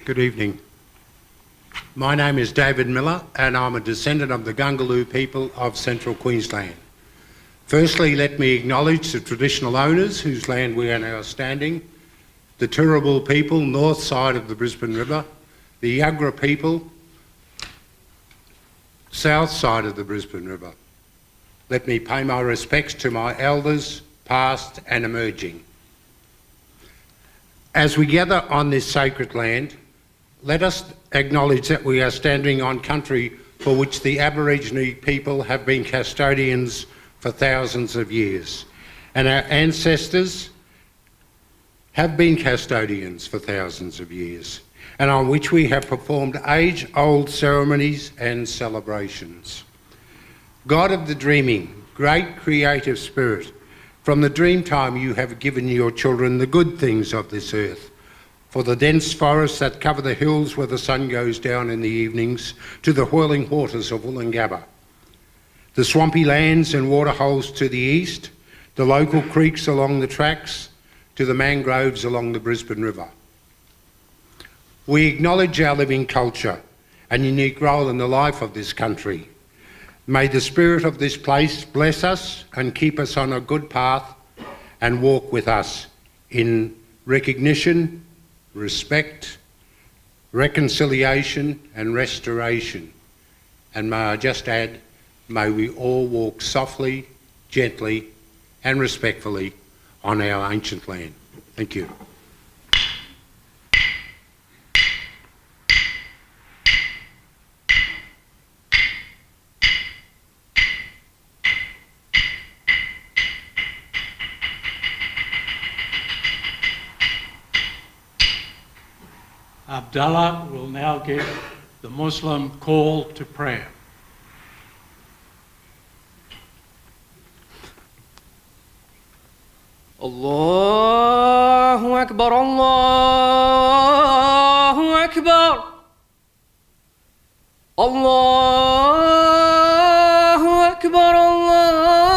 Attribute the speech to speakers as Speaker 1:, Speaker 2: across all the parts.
Speaker 1: Good evening. My name is David Miller and I'm a descendant of the Gungaloo people of Central Queensland. Firstly, let me acknowledge the traditional owners whose land we are now standing, the Turrbal people north side of the Brisbane River, the Yuggera people south side of the Brisbane River. Let me pay my respects to my elders, past and emerging. As we gather on this sacred land, let us acknowledge that we are standing on country for which the Aboriginal people have been custodians for thousands of years, and our ancestors have been custodians for thousands of years, and on which we have performed age-old ceremonies and celebrations. God of the dreaming, great creative spirit, from the dream time you have given your children the good things of this earth, for the dense forests that cover the hills where the sun goes down in the evenings, to the whirling waters of Woolloongabba, the swampy lands and waterholes to the east, the local creeks along the tracks, to the mangroves along the Brisbane River. We acknowledge our living culture and unique role in the life of this country. May the spirit of this place bless us and keep us on a good path and walk with us in recognition, respect, reconciliation and restoration. And may I just add, may we all walk softly, gently and respectfully on our ancient land. Thank you.
Speaker 2: Abdallah will now give the Muslim call to prayer.
Speaker 3: Allahu Akbar, Allahu Akbar, Allahu Akbar, Allahu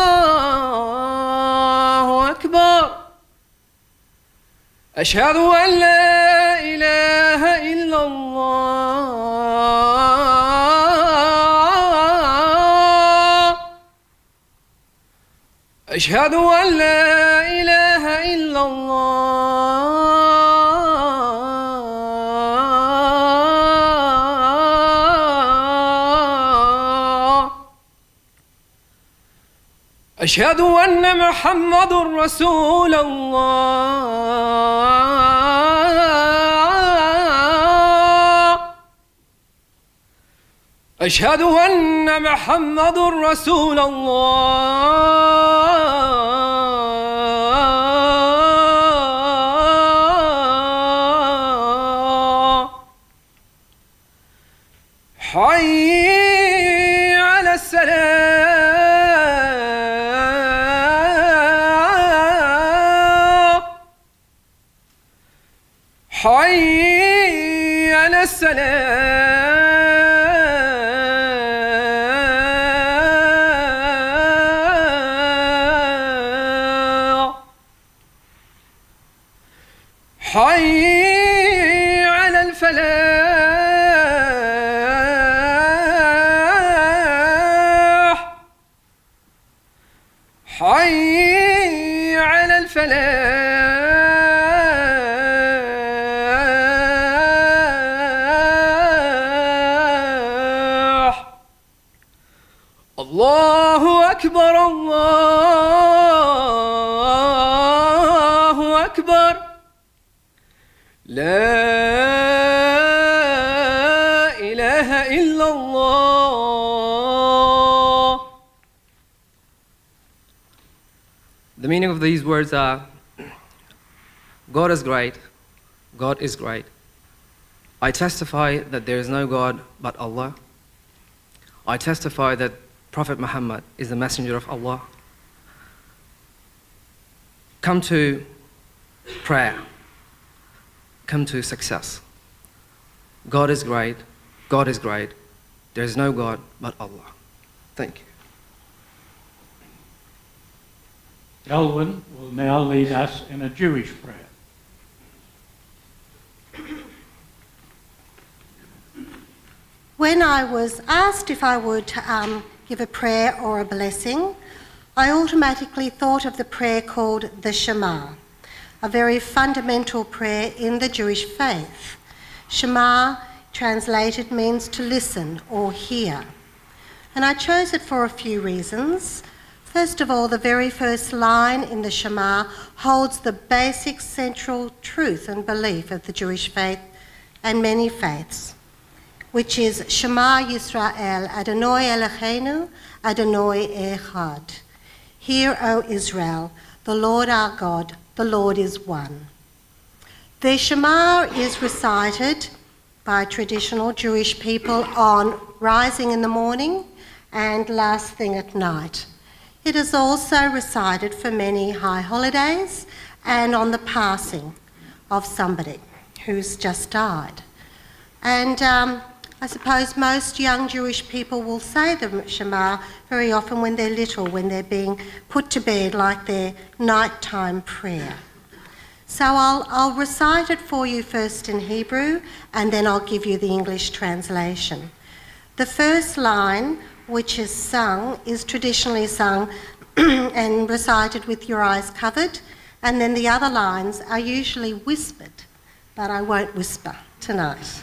Speaker 3: Akbar. Ashhadu an la ilaha illa Allah. Ashhadu an la ilaha illa Allah. Ashhadu anna Muhammadur Rasulullah. أشهد أن محمد رسول الله. حي على السلام، حي على السلام. حي على الفلاح، حي على الفلاح. الله أكبر، الله أكبر. لا إله إلا الله. The meaning of these words are, God is great, God is great. I testify that there is no God but Allah. I testify that Prophet Muhammad is the messenger of Allah. Come to prayer. Come to success. God is great, God is great. There is no God but Allah. Thank you.
Speaker 2: Elwyn will now lead us in a Jewish prayer.
Speaker 4: When I was asked if I would give a prayer or a blessing, I automatically thought of the prayer called the Shema, a very fundamental prayer in the Jewish faith. Shema, translated, means to listen or hear. And I chose it for a few reasons. First of all, the very first line in the Shema holds the basic central truth and belief of the Jewish faith and many faiths, which is Shema Yisrael, Adonai Eloheinu, Adonai Echad. Hear, O Israel, the Lord our God, the Lord is one. The Shema is recited by traditional Jewish people on rising in the morning and last thing at night. It is also recited for many high holidays and on the passing of somebody who's just died. And I suppose most young Jewish people will say the Shema very often when they're little, when they're being put to bed, like their nighttime prayer. So I'll recite it for you first in Hebrew, and then I'll give you the English translation. The first line, which is sung, is traditionally sung and recited with your eyes covered, and then the other lines are usually whispered, but I won't whisper tonight.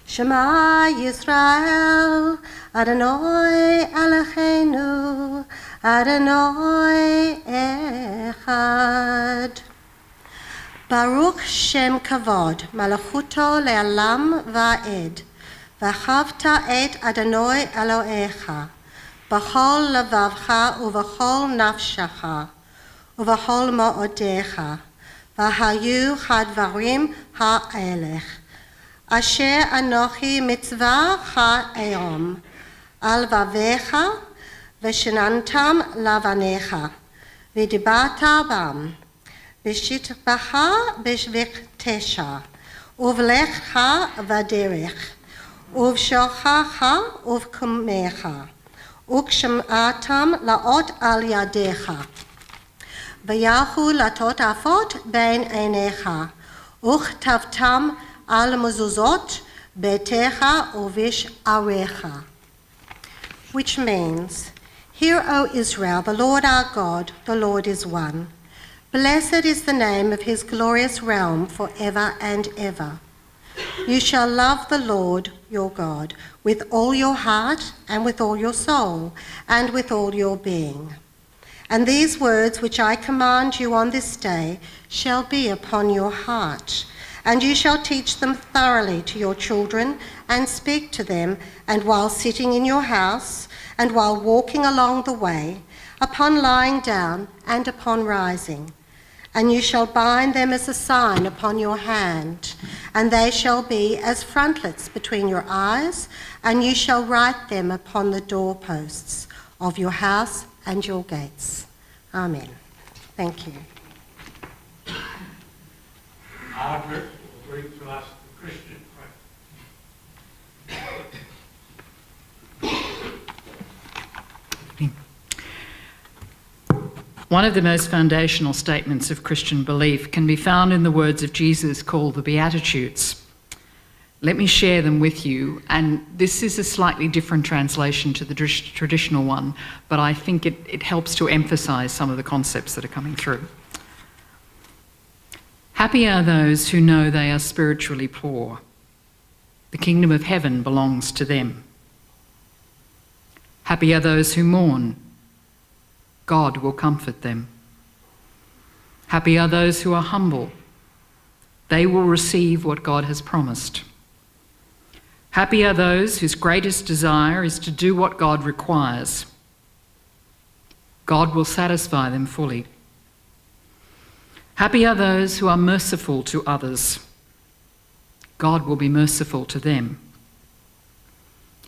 Speaker 4: Shema Yisrael, Adonai Eloheinu, Adonai Echad. Baruch Shem Kavod, Malachuto Le'alam Va'ed, V'chavta et Adonai Elohecha, B'chol levavcha u'v'chol nafshacha, u'v'chol mo'odecha, v'hayu chadvarim ha'elech. Asher anochi mitzvah ha'ayom, al vavecha, v'shenantam lavanecha, v'dibata bam, v'shitbacha b'shviktesha, uvlecha v'derech, uvshochacha uvkumecha, ukshematam laot al yadecha, v'yahu latot afot ben einecha, uchtavtam al mezuzot betecha uvish arecha. Which means, Hear, O Israel, the Lord our God, the Lord is one. Blessed is the name of his glorious realm forever and ever. You shall love the Lord your God with all your heart and with all your soul and with all your being. And these words which I command you on this day shall be upon your heart, and you shall teach them thoroughly to your children and speak to them, and while sitting in your house, and while walking along the way, upon lying down and upon rising. And you shall bind them as a sign upon your hand, and they shall be as frontlets between your eyes, and you shall write them upon the doorposts of your house and your gates. Amen. Thank you.
Speaker 2: Margaret will read to us the Christian faith.
Speaker 5: One of the most foundational statements of Christian belief can be found in the words of Jesus called the Beatitudes. Let me share them with you, and this is a slightly different translation to the traditional one, but I think it helps to emphasize some of the concepts that are coming through. Happy are those who know they are spiritually poor. The kingdom of heaven belongs to them. Happy are those who mourn. God will comfort them. Happy are those who are humble. They will receive what God has promised. Happy are those whose greatest desire is to do what God requires. God will satisfy them fully. Happy are those who are merciful to others. God will be merciful to them.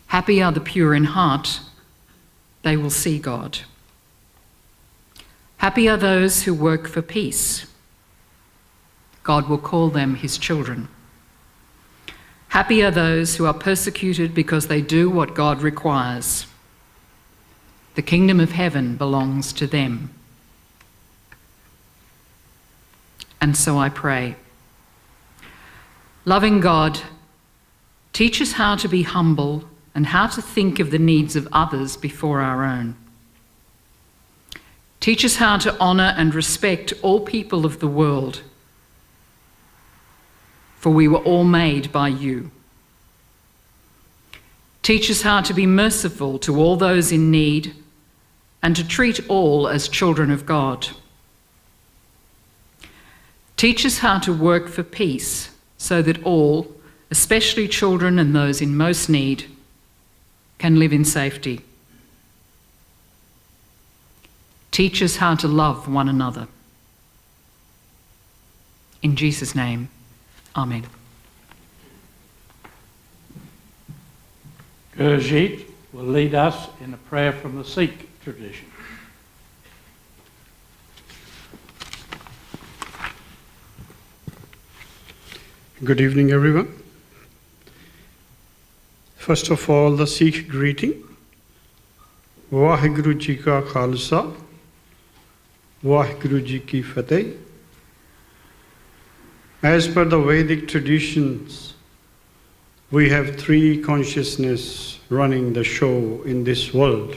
Speaker 5: Happy are the pure in heart. They will see God. Happy are those who work for peace. God will call them his children. Happy are those who are persecuted because they do what God requires. The kingdom of heaven belongs to them. And so I pray. Loving God, Teach us how to be humble and how to think of the needs of others before our own. Teach us how to honour and respect all people of the world, for we were all made by you. Teach us how to be merciful to all those in need and to treat all as children of God. Teach us how to work for peace so that all, especially children and those in most need, can live in safety. Teach us how to love one another. In Jesus' name, Amen.
Speaker 2: Gurjit will lead us in a prayer from the Sikh tradition.
Speaker 6: Good evening, everyone. First of all, the Sikh greeting. Vaheguru Ji Ka Khalsa, Vaheguru Ji Ki Fateh. As per the Vedic traditions, we have three consciousness running the show in this world.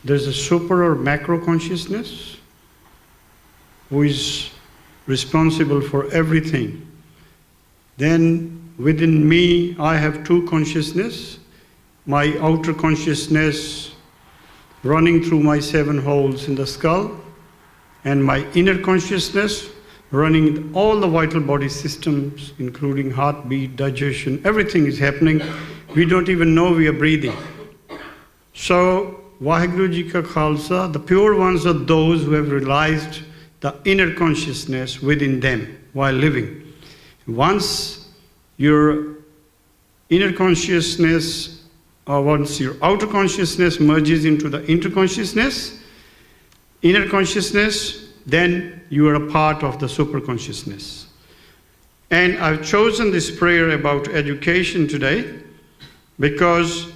Speaker 6: There's a super or macro consciousness who is responsible for everything. Then within me, I have two consciousness, my outer consciousness running through my 7 holes in the skull, and my inner consciousness running all the vital body systems, including heartbeat, digestion, everything is happening. We don't even know we are breathing. So, Vaheguru Ji Ka Khalsa, the pure ones are those who have realized the inner consciousness within them while living. Once your inner consciousness, or once your outer consciousness merges into the inner consciousness, then you are a part of the super consciousness. And I've chosen this prayer about education today because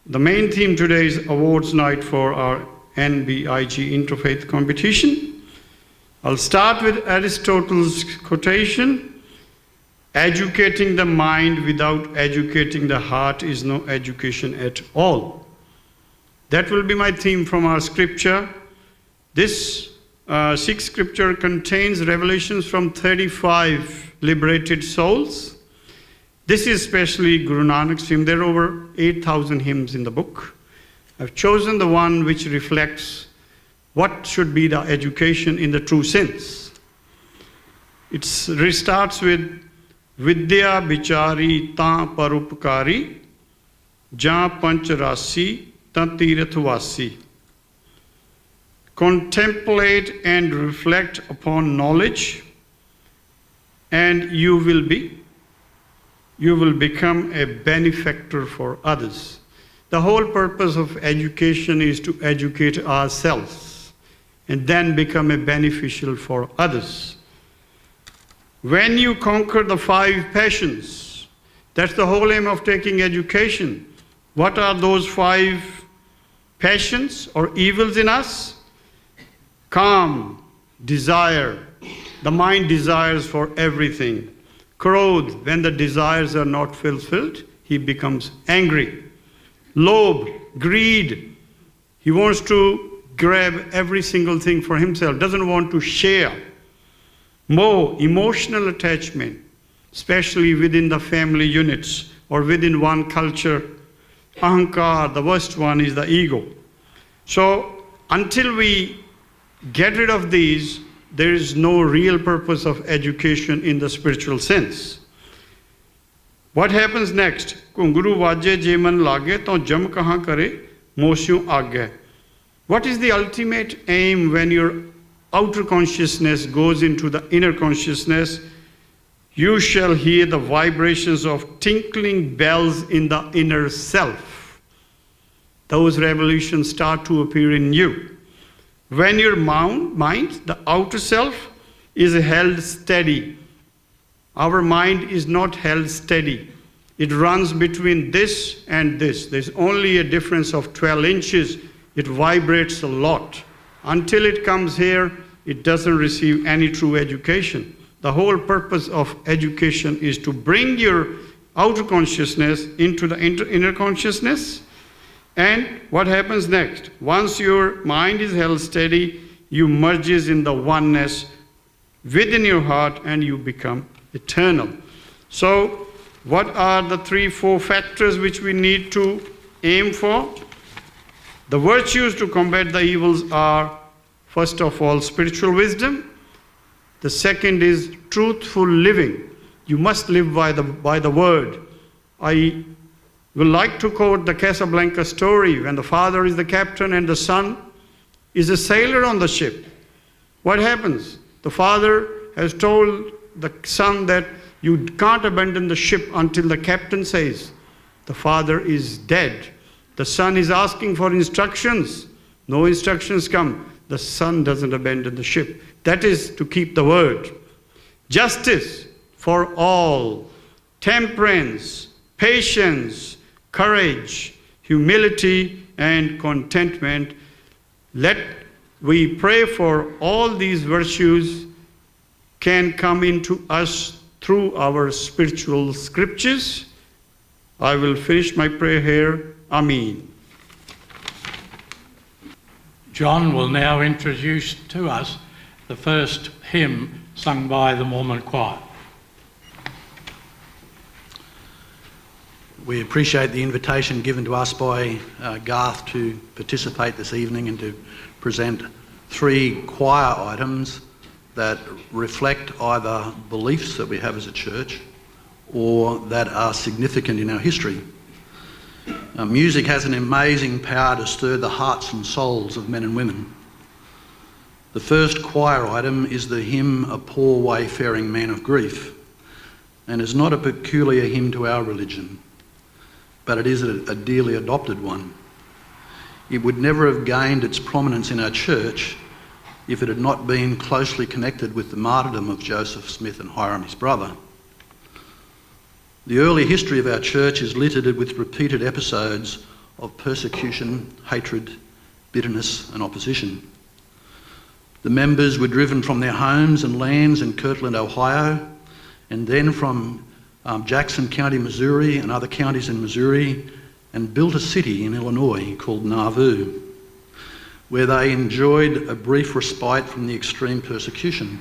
Speaker 6: the main theme today is awards night for our NBIG Interfaith competition. I'll start with Aristotle's quotation, educating the mind without educating the heart is no education at all. That will be my theme from our scripture. This Sikh scripture contains revelations from 35 liberated souls. This is especially Guru Nanak's hymn. There are over 8,000 hymns in the book. I've chosen the one which reflects what should be the education in the true sense. It restarts with Vidya Bichari Ta Parupkari Ja Pancharasi Ta Tirathvasi. Contemplate and reflect upon knowledge, and you will become a benefactor for others. The whole purpose of education is to educate ourselves and then become a beneficial for others. When you conquer the 5 passions, that's the whole aim of taking education. What are those 5 passions or evils in us? Calm, desire. The mind desires for everything. Krodh, when the desires are not fulfilled, he becomes angry. Lobh, greed. He wants to grab every single thing for himself, doesn't want to share. Moh, emotional attachment, especially within the family units or within one culture. Ahankar, the worst one is the ego. So until we get rid of these, there is no real purpose of education in the spiritual sense. What happens next? Guru vaje jeman lage to jam kahan kare mosyu aage. What is the ultimate aim when your outer consciousness goes into the inner consciousness? You shall hear the vibrations of tinkling bells in the inner self. Those revolutions start to appear in you. When your mind, the outer self, is held steady. Our mind is not held steady. It runs between this and this. There's only a difference of 12 inches. It vibrates a lot. Until it comes here, it doesn't receive any true education. The whole purpose of education is to bring your outer consciousness into the inner consciousness. And what happens next? Once your mind is held steady, you merges in the oneness within your heart and you become eternal. So, what are the 3-4 factors which we need to aim for? The virtues to combat the evils are, first of all, spiritual wisdom. The second is truthful living. You must live by the word. I would like to quote the Casablanca story when the father is the captain and the son is a sailor on the ship. What happens? The father has told the son that you can't abandon the ship until the captain says. The father is dead. The son is asking for instructions. No instructions come. The son doesn't abandon the ship. That is to keep the word. Justice for all, temperance, patience, courage, humility, and contentment. Let we pray for all these virtues can come into us through our spiritual scriptures. I will finish my prayer here. Amen.
Speaker 2: John will now introduce to us the first hymn sung by the Mormon choir.
Speaker 7: We appreciate the invitation given to us by Garth to participate this evening and to present 3 choir items that reflect either beliefs that we have as a church or that are significant in our history. Music has an amazing power to stir the hearts and souls of men and women. The first choir item is the hymn, "A Poor Wayfaring Man of Grief," and is not a peculiar hymn to our religion, but it is a dearly adopted one. It would never have gained its prominence in our church if it had not been closely connected with the martyrdom of Joseph Smith and Hiram, his brother. The early history of our church is littered with repeated episodes of persecution, hatred, bitterness and opposition. The members were driven from their homes and lands in Kirtland, Ohio, and then from Jackson County, Missouri and other counties in Missouri, and built a city in Illinois called Nauvoo, where they enjoyed a brief respite from the extreme persecution.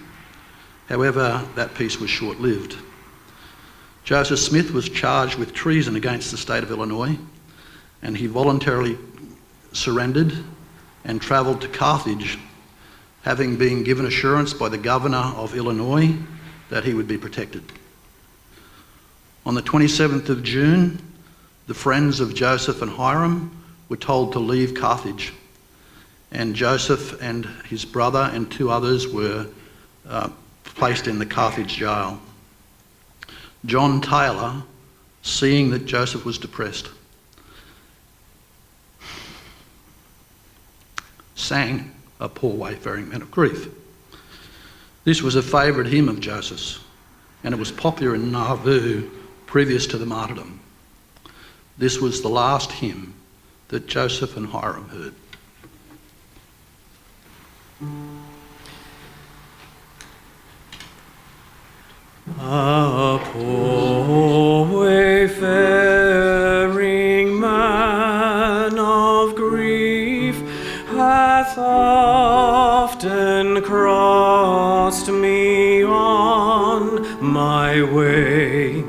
Speaker 7: However, that peace was short-lived. Joseph Smith was charged with treason against the state of Illinois, and he voluntarily surrendered and travelled to Carthage, having been given assurance by the governor of Illinois that he would be protected. On the 27th of June, the friends of Joseph and Hiram were told to leave Carthage, and Joseph and his brother and 2 others were placed in the Carthage jail. John Taylor, seeing that Joseph was depressed, sang "A Poor Wayfaring Man of Grief." This was a favourite hymn of Joseph's, and it was popular in Nauvoo previous to the martyrdom. This was the last hymn that Joseph and Hiram heard.
Speaker 8: A poor wayfaring man of grief hath often crossed me on my way,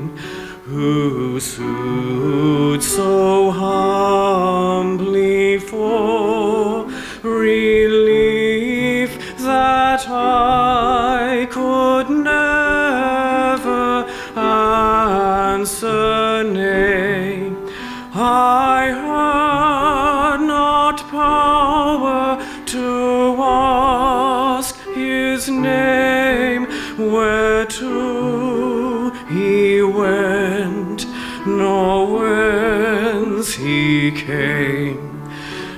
Speaker 8: who sued so humbly for relief that I could never answer nay. I had not power to ask his name, whereto he went, nor whence he came.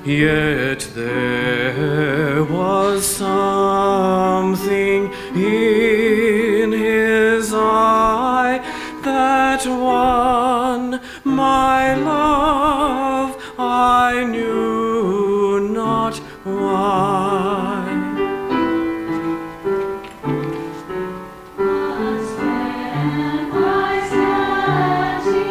Speaker 8: Yet there was something in his eye that won my love, I knew not why.
Speaker 9: I stand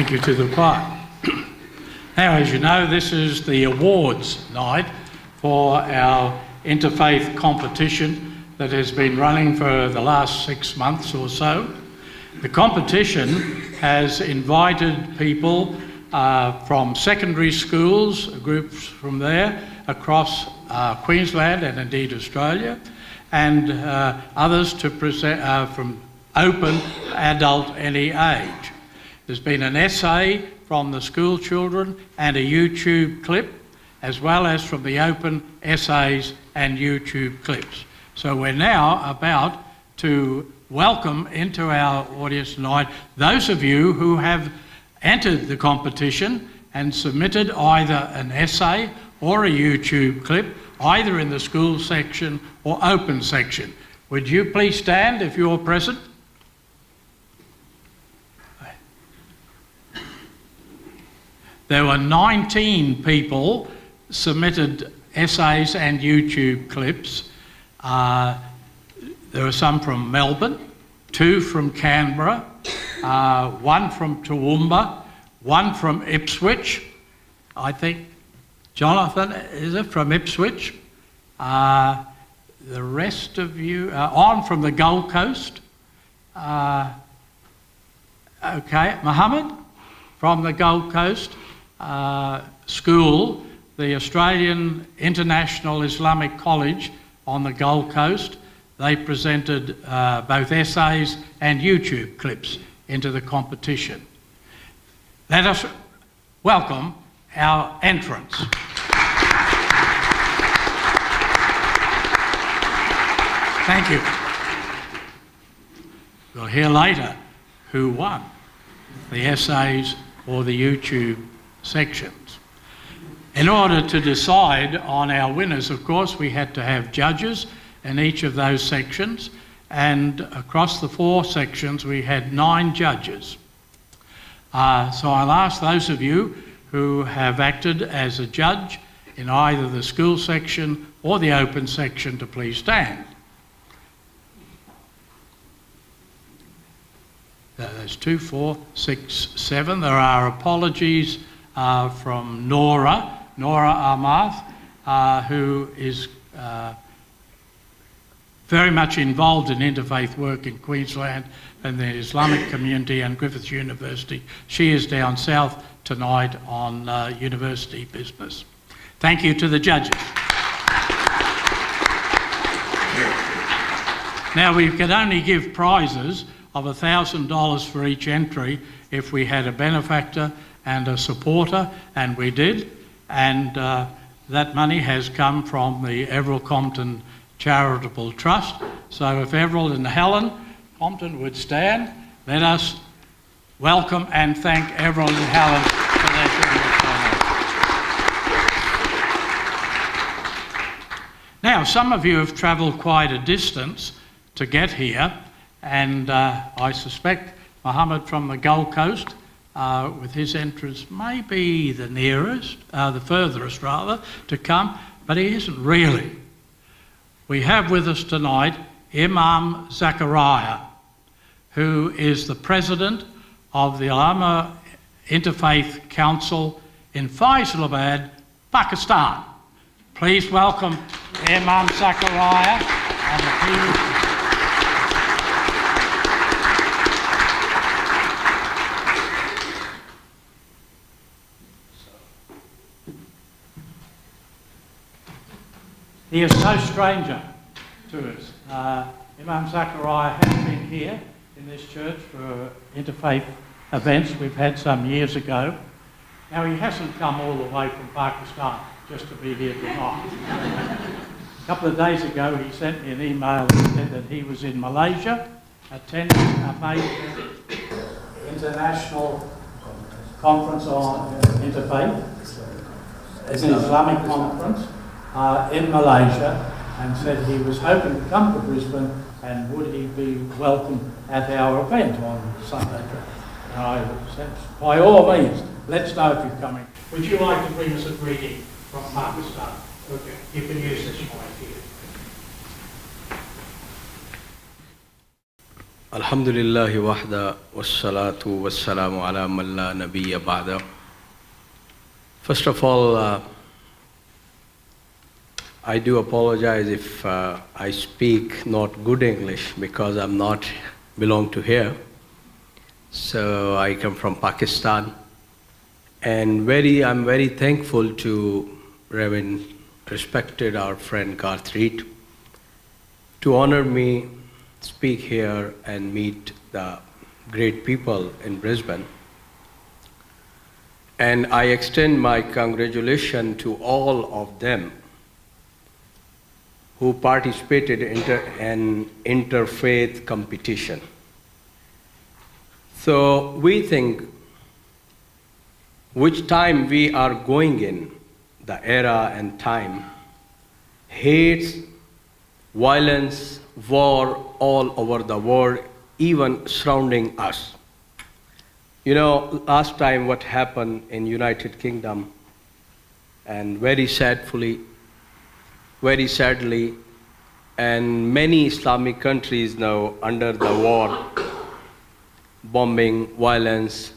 Speaker 2: thank you to the choir. Now, as you know, this is the awards night for our Interfaith competition that has been running for the last 6 months or so. The competition has invited people from secondary schools, groups from there, across Queensland and indeed Australia, and others to present from open adult any age. There's been an essay from the school children and a YouTube clip, as well as from the open essays and YouTube clips. So we're now about to welcome into our audience tonight those of you who have entered the competition and submitted either an essay or a YouTube clip, either in the school section or open section. Would you please stand if you're present? There were 19 people submitted essays and YouTube clips. There were some from Melbourne, 2 from Canberra, 1 from Toowoomba, 1 from Ipswich, I think. Jonathan, is it from Ipswich? The rest of you, on from the Gold Coast. Okay, Mohammed from the Gold Coast School, the Australian International Islamic College on the Gold Coast. They presented both essays and YouTube clips into the competition. Let us welcome our entrants. Thank you. We'll hear later who won the essays or the YouTube sections. In order to decide on our winners, of course, we had to have judges in each of those sections, and across the 4 sections we had 9 judges. So I'll ask those of you who have acted as a judge in either the school section or the open section to please stand. There's 2, 4, 6, 7. There are apologies from Nora Armath, who is very much involved in interfaith work in Queensland and the Islamic community and Griffith University. She is down south tonight on university business. Thank you to the judges. Now, we could only give prizes of $1,000 for each entry if we had a benefactor and a supporter, and we did, and that money has come from the Everil Compton Charitable Trust. So if Everil and Helen Compton would stand, let us welcome and thank Everil and Helen for their generous donation. Now, some of you have travelled quite a distance to get here, and I suspect Mohammed from the Gold Coast, with his entrance, may be the nearest, the furthest rather, to come, but he isn't really. We have with us tonight Imam Zachariah, who is the president of the Ulama Interfaith Council in Faisalabad, Pakistan. Please welcome Imam Zachariah and the people. He is no stranger to us. Imam Zachariah has been here in this church for interfaith events we've had some years ago. Now, he hasn't come all the way from Pakistan just to be here tonight. A couple of days ago, he sent me an email and said that he was in Malaysia attending a major international conference on interfaith. It's an Islamic conference in Malaysia, and said he was hoping to come to Brisbane and would he be welcome at our event on Sunday. And I said, by all means, let's know if you're coming. Would you like to bring us a greeting from Pakistan? Okay, you can use this mic here.
Speaker 9: Alhamdulillahi wahda wassalatu wassalamu ala man la nabiyya ba'da. First of all, I do apologize if I speak not good English because I'm not belong to here. So I come from Pakistan, and I'm very thankful to Reverend respected our friend Garth Reed to honor me, speak here and meet the great people in Brisbane. And I extend my congratulations to all of them who participated in an interfaith competition. So we think which time we are going in, the era and time, hate, violence, war all over the world, even surrounding us. You know, last time what happened in United Kingdom, and very sadly, and many Islamic countries now under the war, bombing, violence.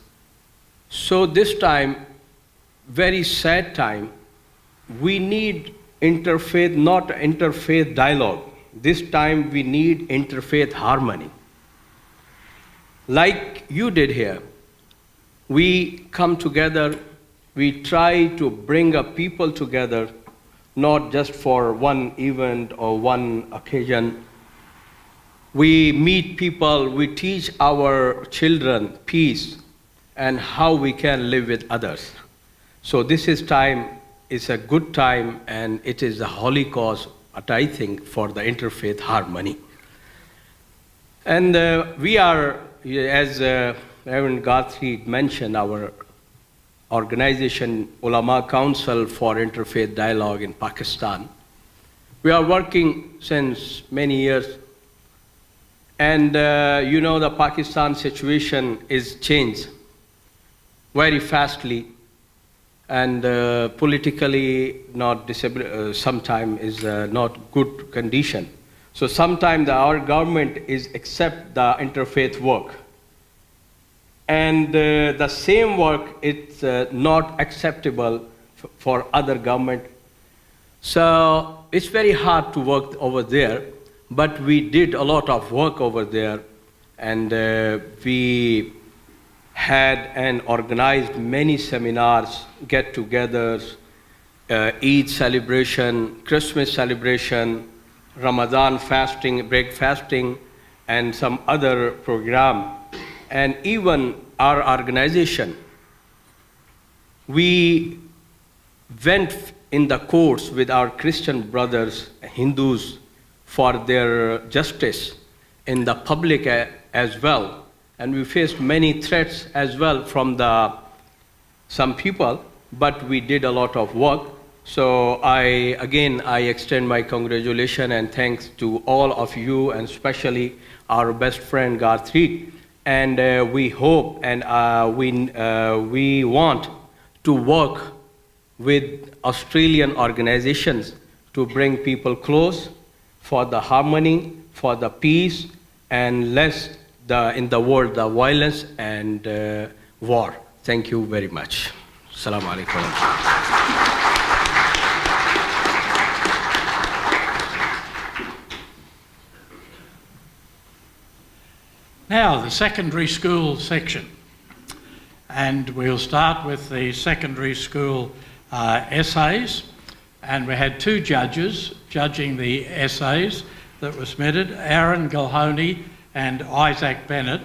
Speaker 9: So this time, very sad time, we need interfaith, not interfaith dialogue. This time we need interfaith harmony. Like you did here, we come together, we try to bring up people together, not just for one event or one occasion. We meet people, we teach our children peace and how we can live with others. So this is time, it's a good time, and it is a holy cause, what I think, for the interfaith harmony. And we are, as Reverend Guthrie mentioned, our organization, Ulama Council for Interfaith Dialogue in Pakistan. We are working since many years. And you know, the Pakistan situation is changed very fastly, and politically not sometimes is not good condition. So sometimes our government is accept the interfaith work, and the same work is not acceptable for other government. So it's very hard to work over there, but we did a lot of work over there, and we had and organized many seminars, get-togethers, Eid celebration, Christmas celebration, Ramadan fasting, break fasting, and some other program. And even our organization, we went in the courts with our Christian brothers, Hindus, for their justice in the public as well. And we faced many threats as well from some people, but we did a lot of work. So I extend my congratulations and thanks to all of you, and especially our best friend Garth Reed. And we hope and we want to work with Australian organizations to bring people close for the harmony, for the peace, and less in the world, the violence and war. Thank you very much. Assalamu alaikum.
Speaker 2: Now, the secondary school section. And we'll start with the secondary school essays. And we had two judges judging the essays that were submitted, Aaron Gilhoney and Isaac Bennett.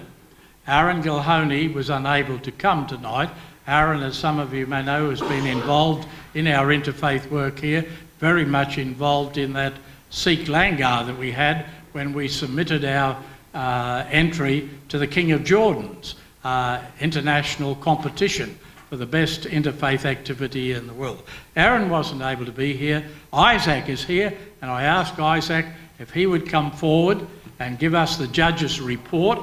Speaker 2: Aaron Gilhoney was unable to come tonight. Aaron, as some of you may know, has been involved in our interfaith work here, very much involved in that Sikh Langar that we had when we submitted our entry to the King of Jordan's international competition for the best interfaith activity in the world. Aaron wasn't able to be here. Isaac is here, and I asked Isaac if he would come forward and give us the judge's report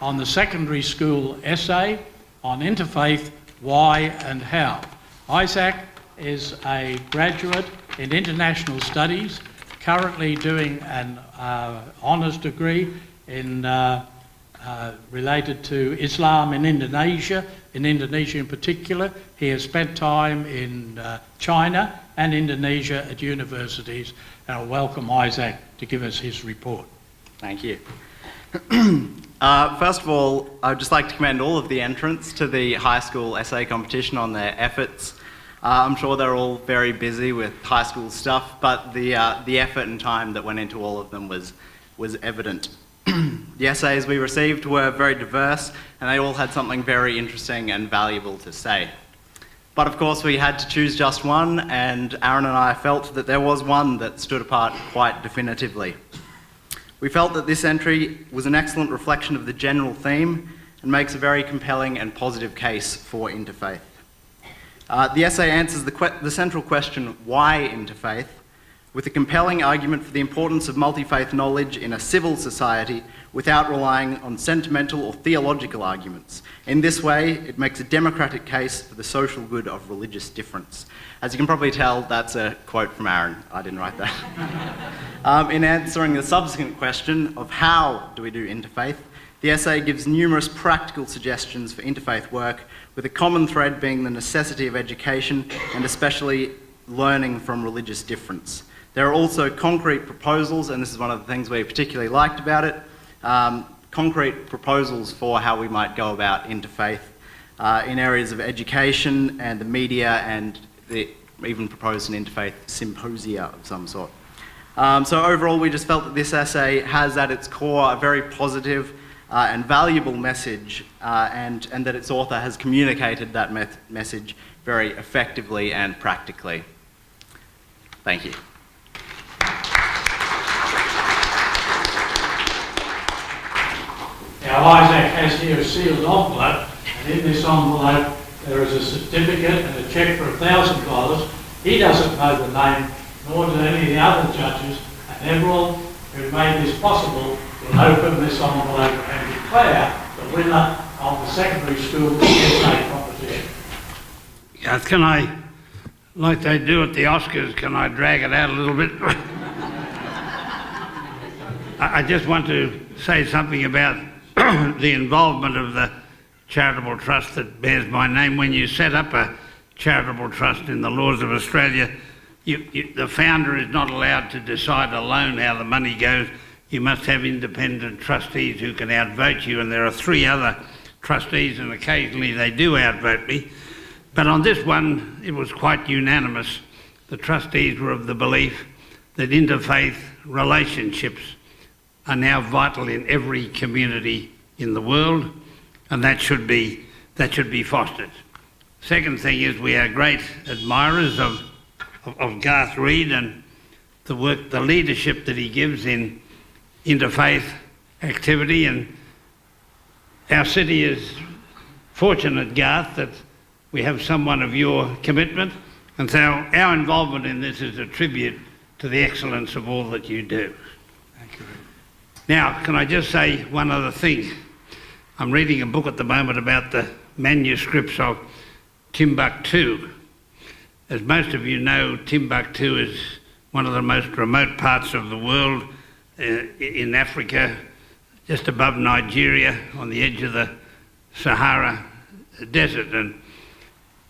Speaker 2: on the secondary school essay on interfaith, why and how. Isaac is a graduate in international studies, currently doing an honours degree in related to Islam in Indonesia in particular. He has spent time in China and Indonesia at universities, and I welcome Isaac to give us his report.
Speaker 10: Thank you. First of all, I would just like to commend all of the entrants to the high school essay competition on their efforts. I'm sure they're all very busy with high school stuff, but the effort and time that went into all of them was evident. The essays we received were very diverse, and they all had something very interesting and valuable to say. But of course we had to choose just one, and Aaron and I felt that there was one that stood apart quite definitively. We felt that this entry was an excellent reflection of the general theme and makes a very compelling and positive case for interfaith. The essay answers the central question, why interfaith, with a compelling argument for the importance of multi-faith knowledge in a civil society without relying on sentimental or theological arguments. In this way, it makes a democratic case for the social good of religious difference. As you can probably tell, that's a quote from Aaron. I didn't write that. In answering the subsequent question of how do we do interfaith, the essay gives numerous practical suggestions for interfaith work, with a common thread being the necessity of education and especially learning from religious difference. There are also concrete proposals, and this is one of the things we particularly liked about it, concrete proposals for how we might go about interfaith in areas of education and the media, and even proposed an interfaith symposia of some sort. So overall, we just felt that this essay has at its core a very positive and valuable message, and that its author has communicated that message very effectively and practically. Thank you.
Speaker 2: Now Isaac has here a sealed envelope, and in this envelope there is a certificate and a cheque for $1,000. He doesn't know the name, nor do any of the other judges, and everyone who made this possible will open this envelope and declare the winner of the secondary school essay competition.
Speaker 11: Yes, can I, like they do at the Oscars, can I drag it out a little bit? I just want to say something about the involvement of the charitable trust that bears my name. When you set up a charitable trust in the laws of Australia, the founder is not allowed to decide alone how the money goes. You must have independent trustees who can outvote you, and there are 3 other trustees, and occasionally they do outvote me. But on this one, it was quite unanimous. The trustees were of the belief that interfaith relationships are now vital in every community in the world, and that should be fostered. Second thing is, we are great admirers of Garth Reid and the work, the leadership that he gives in interfaith activity, and our city is fortunate, Garth, that we have someone of your commitment, and so our involvement in this is a tribute to the excellence of all that you do.
Speaker 2: Thank you.
Speaker 11: Now, can I just say one other thing? I'm reading a book at the moment about the manuscripts of Timbuktu. As most of you know, Timbuktu is one of the most remote parts of the world in Africa, just above Nigeria, on the edge of the Sahara Desert. And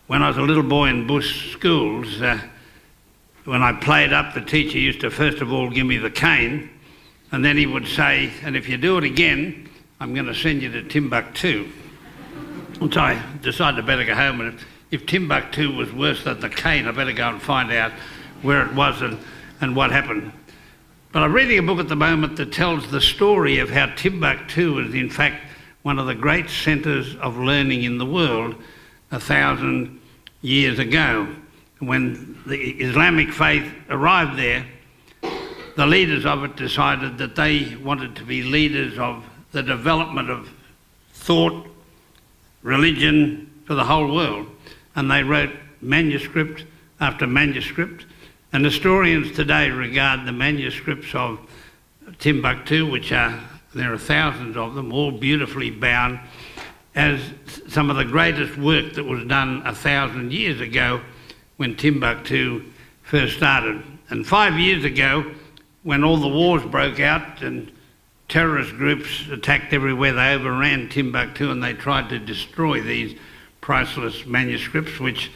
Speaker 11: when I was a little boy in bush schools, when I played up, the teacher used to first of all give me the cane, and then he would say, and if you do it again, I'm going to send you to Timbuktu. And so I decided I better go home, and if Timbuktu was worse than the cane, I better go and find out where it was and what happened. But I'm reading a book at the moment that tells the story of how Timbuktu is in fact one of the great centres of learning in the world 1,000 years ago. When the Islamic faith arrived there, the leaders of it decided that they wanted to be leaders of the development of thought, religion for the whole world. And they wrote manuscript after manuscript. And historians today regard the manuscripts of Timbuktu, there are thousands of them, all beautifully bound, as some of the greatest work that was done 1,000 years ago when Timbuktu first started. And 5 years ago, when all the wars broke out and terrorist groups attacked everywhere. They overran Timbuktu and they tried to destroy these priceless manuscripts, which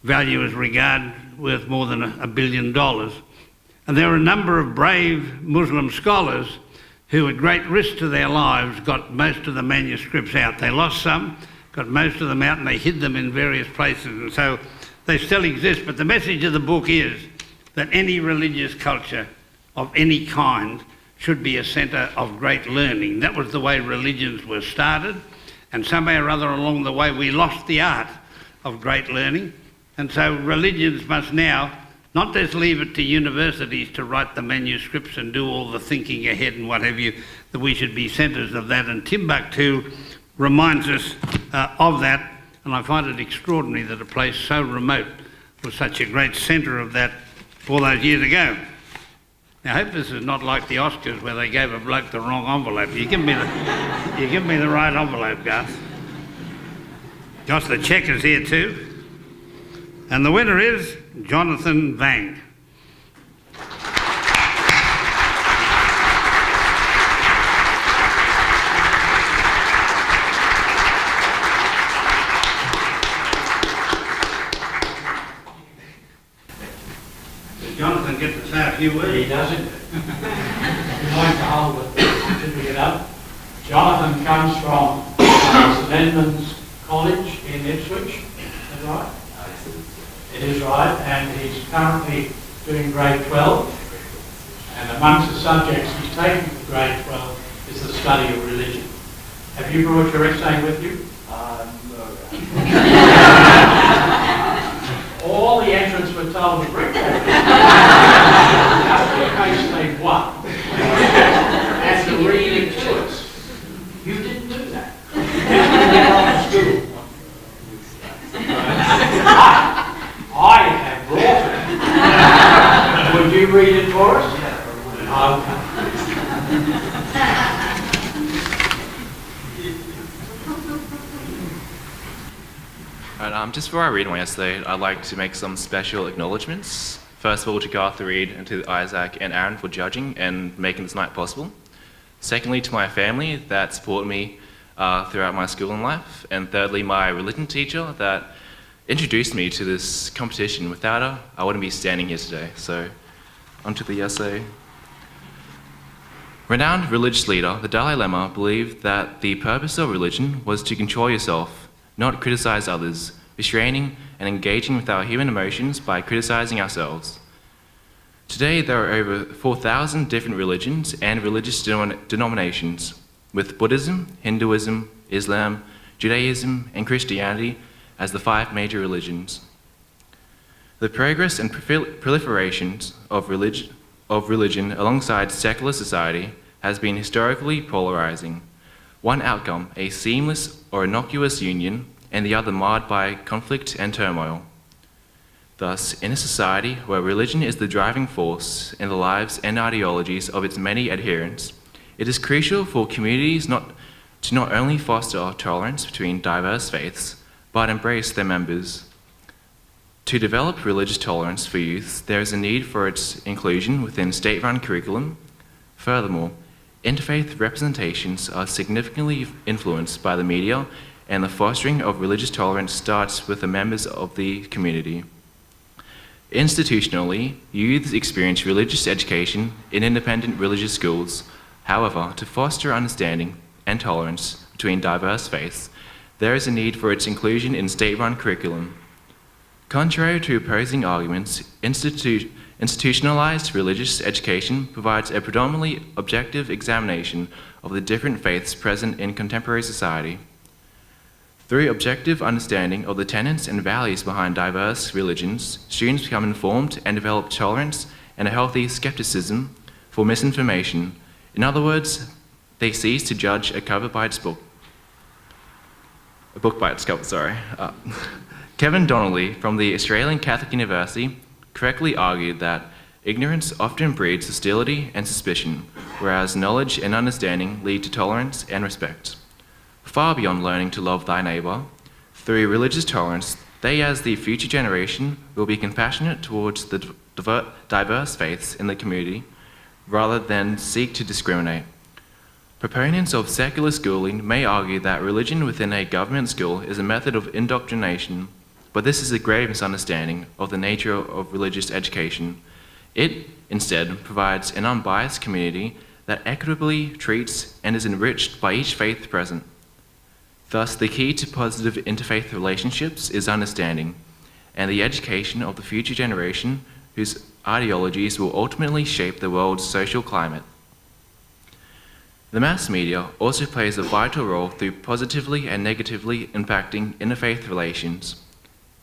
Speaker 11: value is regarded worth more than $1 billion. And there are a number of brave Muslim scholars who, at great risk to their lives, got most of the manuscripts out. They lost some, got most of them out, and they hid them in various places. And so they still exist. But the message of the book is that any religious culture of any kind should be a centre of great learning. That was the way religions were started, and somehow or other along the way we lost the art of great learning. And so religions must now not just leave it to universities to write the manuscripts and do all the thinking ahead and what have you, that we should be centres of that. And Timbuktu reminds us of that, and I find it extraordinary that a place so remote was such a great centre of that all those years ago. Now, I hope this is not like the Oscars where they gave a bloke the wrong envelope. You give me the right envelope, Gus. Gus, the cheque is here too. And the winner is Jonathan Vang. Does Jonathan get to say a few words?
Speaker 2: He doesn't. I'd like to hold the certificate up. Jonathan comes from St Edmund's College in Ipswich. Is that right? It is right, and he's currently doing grade 12. And amongst the subjects he's taking for grade 12 is the study of religion. Have you brought your essay with you? No. All the entrants were told to bring that. Just in case they won. And to read it to us. You didn't do that. You went off to school. I have brought it. Would you read it for us? Yeah.
Speaker 12: Alright, just before I read my essay, I'd like to make some special acknowledgements. First of all, to Garth the Reed and to Isaac and Aaron for judging and making this night possible. Secondly, to my family that support me throughout my schooling life. And thirdly, my religion teacher that introduced me to this competition. Without her, I wouldn't be standing here today. So, onto the essay. Renowned religious leader, the Dalai Lama, believed that the purpose of religion was to control yourself, not criticize others, restraining and engaging with our human emotions by criticizing ourselves. Today, there are over 4,000 different religions and religious denominations, with Buddhism, Hinduism, Islam, Judaism, and Christianity as the 5 major religions. The progress and proliferation of religion alongside secular society has been historically polarizing. One outcome, a seamless or innocuous union, and the other marred by conflict and turmoil. Thus, in a society where religion is the driving force in the lives and ideologies of its many adherents, it is crucial for communities to not only foster tolerance between diverse faiths, but embrace their members. To develop religious tolerance for youth, there is a need for its inclusion within state-run curriculum. Furthermore, interfaith representations are significantly influenced by the media, and the fostering of religious tolerance starts with the members of the community. Institutionally, youths experience religious education in independent religious schools. However, to foster understanding and tolerance between diverse faiths, there is a need for its inclusion in state-run curriculum. Contrary to opposing arguments, institutionalized religious education provides a predominantly objective examination of the different faiths present in contemporary society. Through objective understanding of the tenets and values behind diverse religions, students become informed and develop tolerance and a healthy skepticism for misinformation. In other words, they cease to judge a book by its cover. Kevin Donnelly from the Australian Catholic University correctly argued that ignorance often breeds hostility and suspicion, whereas knowledge and understanding lead to tolerance and respect. Far beyond learning to love thy neighbour, through religious tolerance, they as the future generation will be compassionate towards the diverse faiths in the community rather than seek to discriminate. Proponents of secular schooling may argue that religion within a government school is a method of indoctrination, but this is a grave misunderstanding of the nature of religious education. It, instead, provides an unbiased community that equitably treats and is enriched by each faith present. Thus, the key to positive interfaith relationships is understanding, and the education of the future generation whose ideologies will ultimately shape the world's social climate. The mass media also plays a vital role through positively and negatively impacting interfaith relations.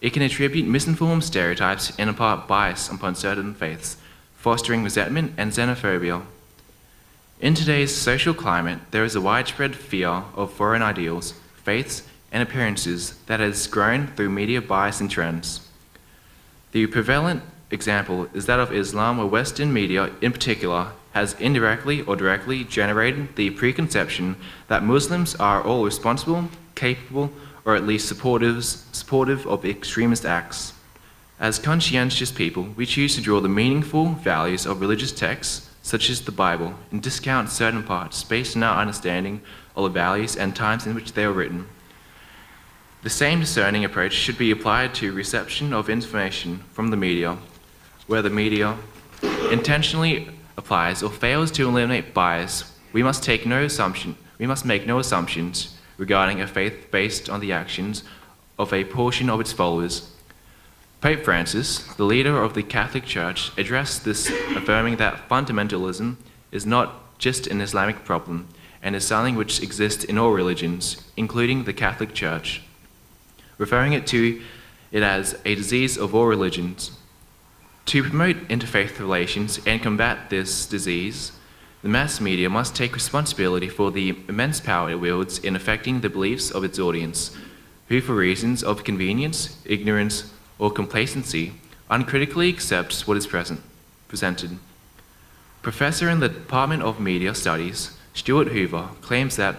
Speaker 12: It can attribute misinformed stereotypes and impart bias upon certain faiths, fostering resentment and xenophobia. In today's social climate, there is a widespread fear of foreign ideals, faiths, and appearances that has grown through media bias and trends. The prevalent example is that of Islam, where Western media in particular has indirectly or directly generated the preconception that Muslims are all responsible, capable, or at least supportive of extremist acts. As conscientious people, we choose to draw the meaningful values of religious texts, such as the Bible, and discount certain parts based on our understanding of the values and times in which they were written. The same discerning approach should be applied to reception of information from the media, where the media intentionally applies or fails to eliminate bias. We must make no assumptions regarding a faith based on the actions of a portion of its followers. Pope Francis, the leader of the Catholic Church, addressed this, affirming that fundamentalism is not just an Islamic problem and is something which exists in all religions, including the Catholic Church, referring to it as a disease of all religions. To promote interfaith relations and combat this disease, the mass media must take responsibility for the immense power it wields in affecting the beliefs of its audience, who for reasons of convenience, ignorance, or complacency uncritically accepts what is presented. Professor in the Department of Media Studies, Stuart Hoover, claims that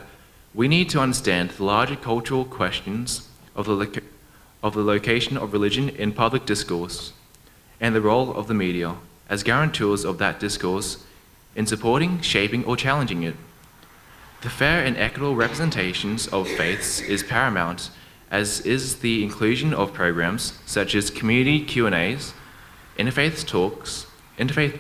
Speaker 12: we need to understand the larger cultural questions of the location of religion in public discourse, and the role of the media as guarantors of that discourse in supporting, shaping, or challenging it. The fair and equitable representations of faiths is paramount, as is the inclusion of programs such as community Q&As, interfaith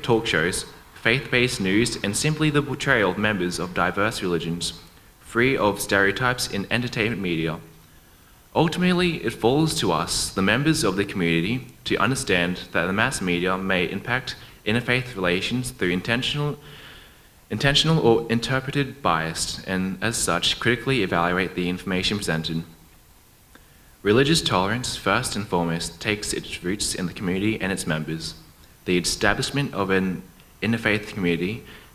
Speaker 12: talk shows, faith-based news, and simply the portrayal of members of diverse religions, free of stereotypes in entertainment media. Ultimately, it falls to us, the members of the community, to understand that the mass media may impact interfaith relations through intentional or interpreted bias, and as such, critically evaluate the information presented. Religious tolerance, first and foremost, takes its roots in the community and its members. The establishment of an interfaith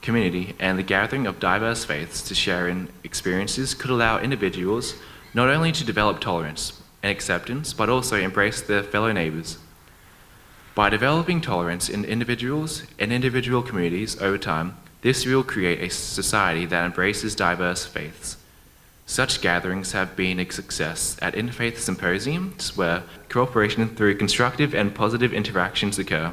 Speaker 12: community and the gathering of diverse faiths to share in experiences could allow individuals not only to develop tolerance and acceptance, but also embrace their fellow neighbors. By developing tolerance in individuals and individual communities over time, this will create a society that embraces diverse faiths. Such gatherings have been a success at interfaith symposiums where cooperation through constructive and positive interactions occur.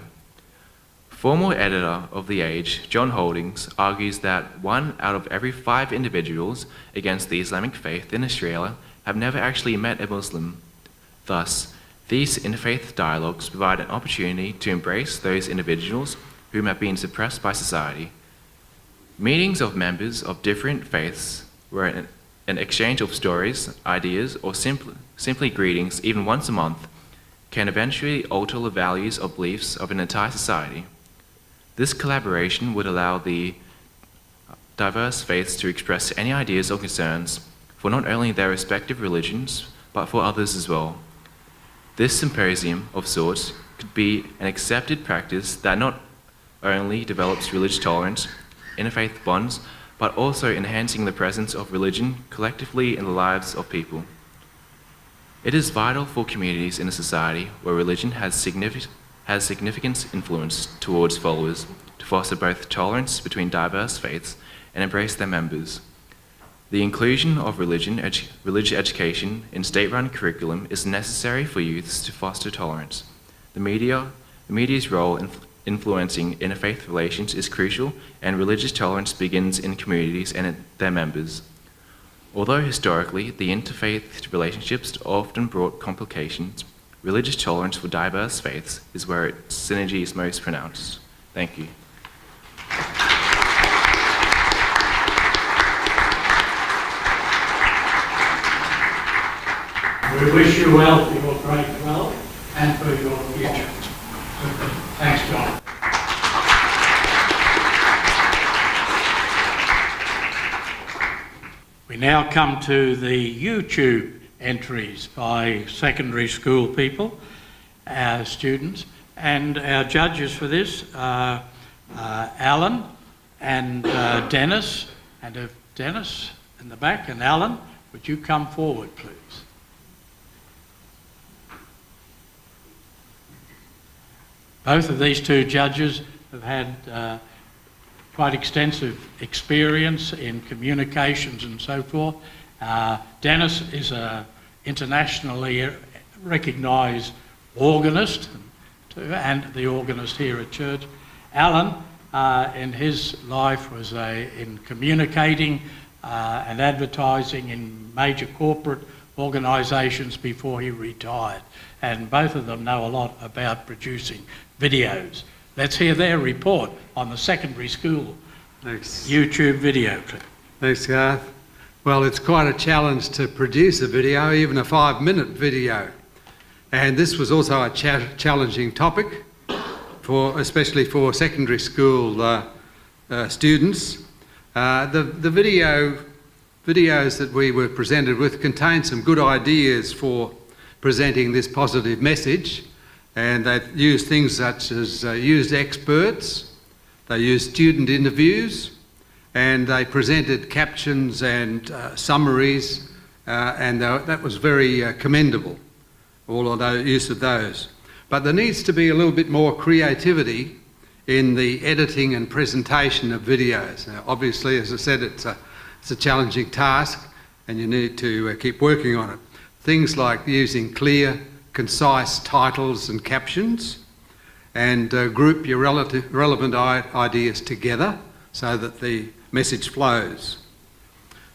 Speaker 12: Former editor of The Age, John Holdings, argues that 1 out of every 5 individuals against the Islamic faith in Australia have never actually met a Muslim. Thus, these interfaith dialogues provide an opportunity to embrace those individuals whom have been suppressed by society. Meetings of members of different faiths, where an exchange of stories, ideas, or simply greetings, even once a month, can eventually alter the values or beliefs of an entire society. This collaboration would allow the diverse faiths to express any ideas or concerns for not only their respective religions, but for others as well. This symposium of sorts could be an accepted practice that not only develops religious tolerance, interfaith bonds, but also enhancing the presence of religion collectively in the lives of people. It is vital for communities in a society where religion has significant influence towards followers to foster both tolerance between diverse faiths and embrace their members. The inclusion of religious education in state-run curriculum is necessary for youths to foster tolerance. The media's role influencing interfaith relations is crucial, and religious tolerance begins in communities and in their members. Although historically the interfaith relationships often brought complications, religious tolerance for diverse faiths is where its synergy is most pronounced. Thank you.
Speaker 2: We wish you well for your great wealth and for your future. Thanks, John. We now come to the YouTube entries by secondary school people, our students, and our judges for this are Alan and Dennis. And if Dennis in the back and Alan, would you come forward, please? Both of these two judges have had quite extensive experience in communications and so forth. Dennis is an internationally recognised organist and the organist here at church. Alan, in his life, was in communicating and advertising in major corporate organisations before he retired. And both of them know a lot about producing videos. Let's hear their report on the secondary school YouTube video clip.
Speaker 13: Thanks, Garth. Well, it's quite a challenge to produce a video, even a 5-minute video. And this was also a challenging topic, especially for secondary school students. The videos that we were presented with contained some good ideas for presenting this positive message, and they used things such as used experts, they used student interviews, and they presented captions and summaries, and that was very commendable, all of the use of those. But there needs to be a little bit more creativity in the editing and presentation of videos. Now, obviously, as I said, it's a challenging task, and you need to keep working on it. Things like using clear, concise titles and captions, and group your relevant ideas together so that the message flows.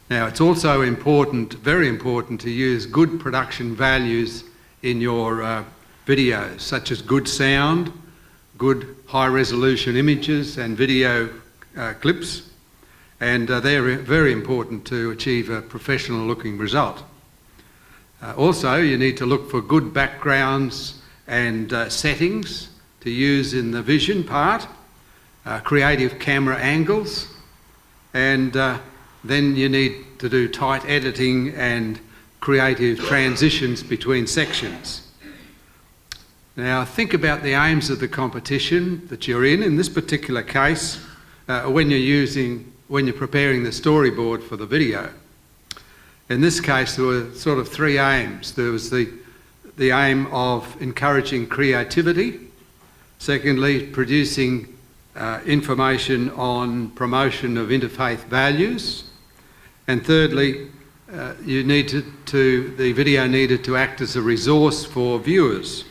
Speaker 13: Now, it's also important, very important, to use good production values in your videos, such as good sound, good high-resolution images and video clips, and they're very important to achieve a professional-looking result. Also, you need to look for good backgrounds and settings to use in the vision part, creative camera angles, and then you need to do tight editing and creative transitions between sections. Now, think about the aims of the competition that you're in this particular case, when you're preparing the storyboard for the video. In this case, there were sort of 3 aims. There was the aim of encouraging creativity. Secondly, producing information on promotion of interfaith values. And thirdly, the video needed to act as a resource for viewers.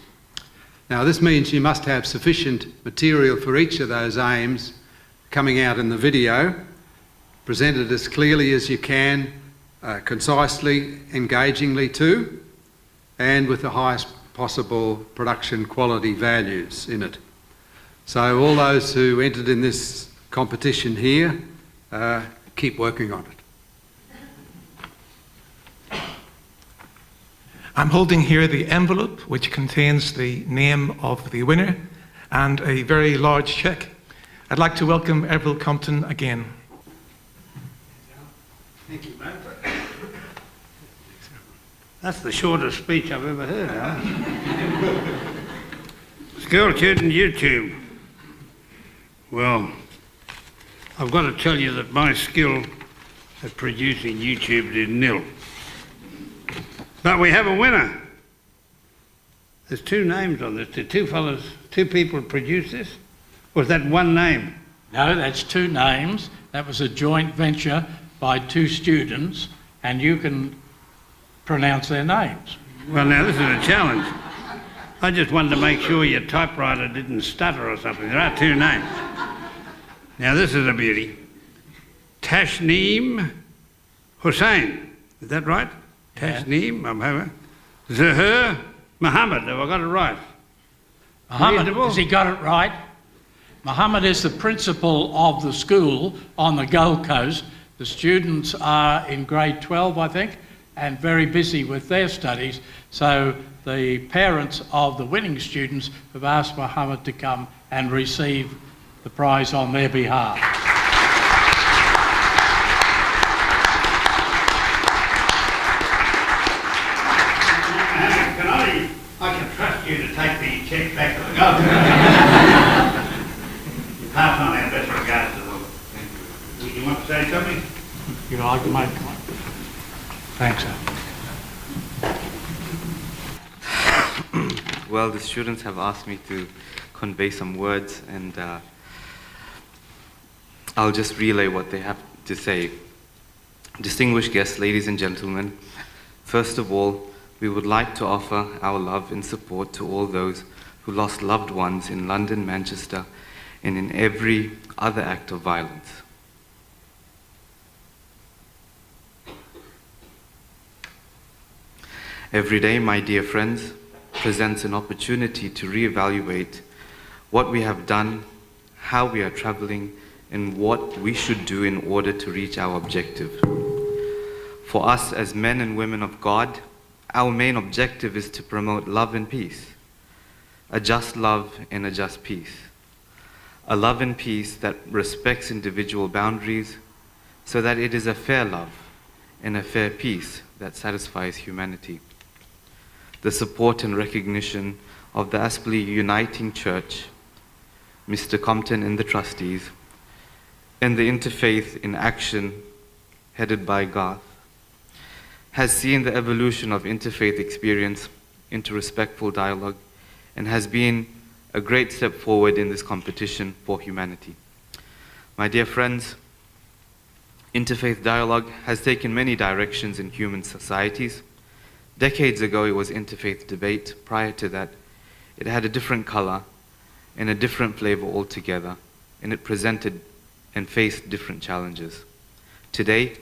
Speaker 13: Now, this means you must have sufficient material for each of those aims coming out in the video, presented as clearly as you can, concisely, engagingly too, and with the highest possible production quality values in it. So all those who entered in this competition here, keep working on it.
Speaker 14: I'm holding here the envelope which contains the name of the winner and a very large cheque. I'd like to welcome Erbil Compton again.
Speaker 11: Thank you, mate. That's the shortest speech I've ever heard, huh? School children YouTube. Well, I've got to tell you that my skill at producing YouTube is nil. But we have a winner. There's 2 names on this. Did 2 people produce this? Or was that 1 name?
Speaker 2: No, that's 2 names. That was a joint venture by 2 students, and you can pronounce their names.
Speaker 11: Well, now this is a challenge. I just wanted to make sure your typewriter didn't stutter or something. There are two names. Now this is a beauty. Tashneem Hussain. Is that right? Tashneem Zahir Muhammad. Have I got it right?
Speaker 2: Muhammad,
Speaker 11: Reasonable?
Speaker 2: has he got it right? Muhammad is the principal of the school on the Gold Coast. The students are in grade 12, I think, and very busy with their studies. So the parents of the winning students have asked Muhammad to come and receive the prize on their behalf.
Speaker 11: I can trust you to take the cheque back to the government. Pass on our best regards to them. Thank you. You want to say something?
Speaker 2: You like to make a comment? Thanks, sir.
Speaker 15: Well, the students have asked me to convey some words, and I'll just relay what they have to say. Distinguished guests, ladies and gentlemen, first of all, we would like to offer our love and support to all those who lost loved ones in London, Manchester, and in every other act of violence. Every day, my dear friends, presents an opportunity to reevaluate what we have done, how we are traveling, and what we should do in order to reach our objective. For us as men and women of God, our main objective is to promote love and peace, a just love and a just peace, a love and peace that respects individual boundaries so that it is a fair love and a fair peace that satisfies humanity. The support and recognition of the Aspley Uniting Church, Mr. Compton and the trustees, and the Interfaith in Action headed by Garth, has seen the evolution of interfaith experience into respectful dialogue and has been a great step forward in this competition for humanity. My dear friends, interfaith dialogue has taken many directions in human societies. Decades ago, it was interfaith debate. Prior to that, it had a different color and a different flavor altogether, and it presented and faced different challenges. Today,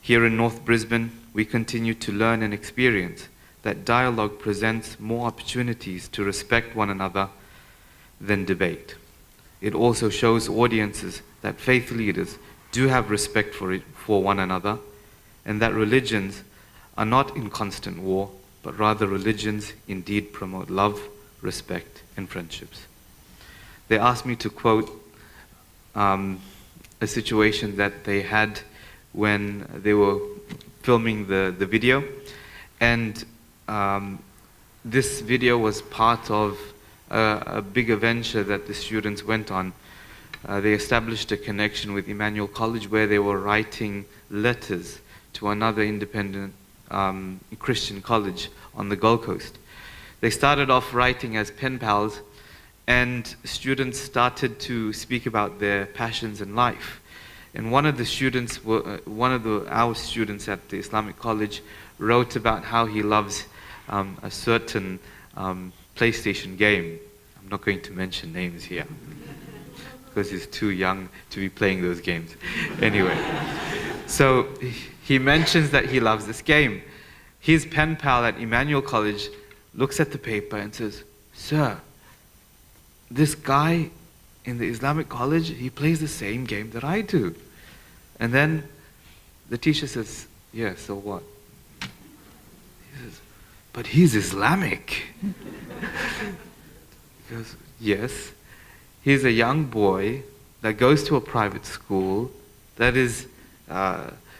Speaker 15: here in North Brisbane, we continue to learn and experience that dialogue presents more opportunities to respect one another than debate. It also shows audiences that faith leaders do have respect for one another, and that religions are not in constant war, but rather religions indeed promote love, respect, and friendships. They asked me to quote a situation that they had when they were filming the video, and this video was part of a bigger venture that the students went on. They established a connection with Emmanuel College where they were writing letters to another independent Christian college on the Gold Coast. They started off writing as pen pals, and students started to speak about their passions in life. And one of the students, our students at the Islamic College, wrote about how he loves a certain PlayStation game. I'm not going to mention names here because he's too young to be playing those games. Anyway, so he mentions that he loves this game. His pen pal at Emmanuel College looks at the paper and says, "Sir, this guy in the Islamic College, he plays the same game that I do." And then the teacher says, "Yeah, so what?" He says, "But he's Islamic." He goes, "Yes, he's a young boy that goes to a private school that is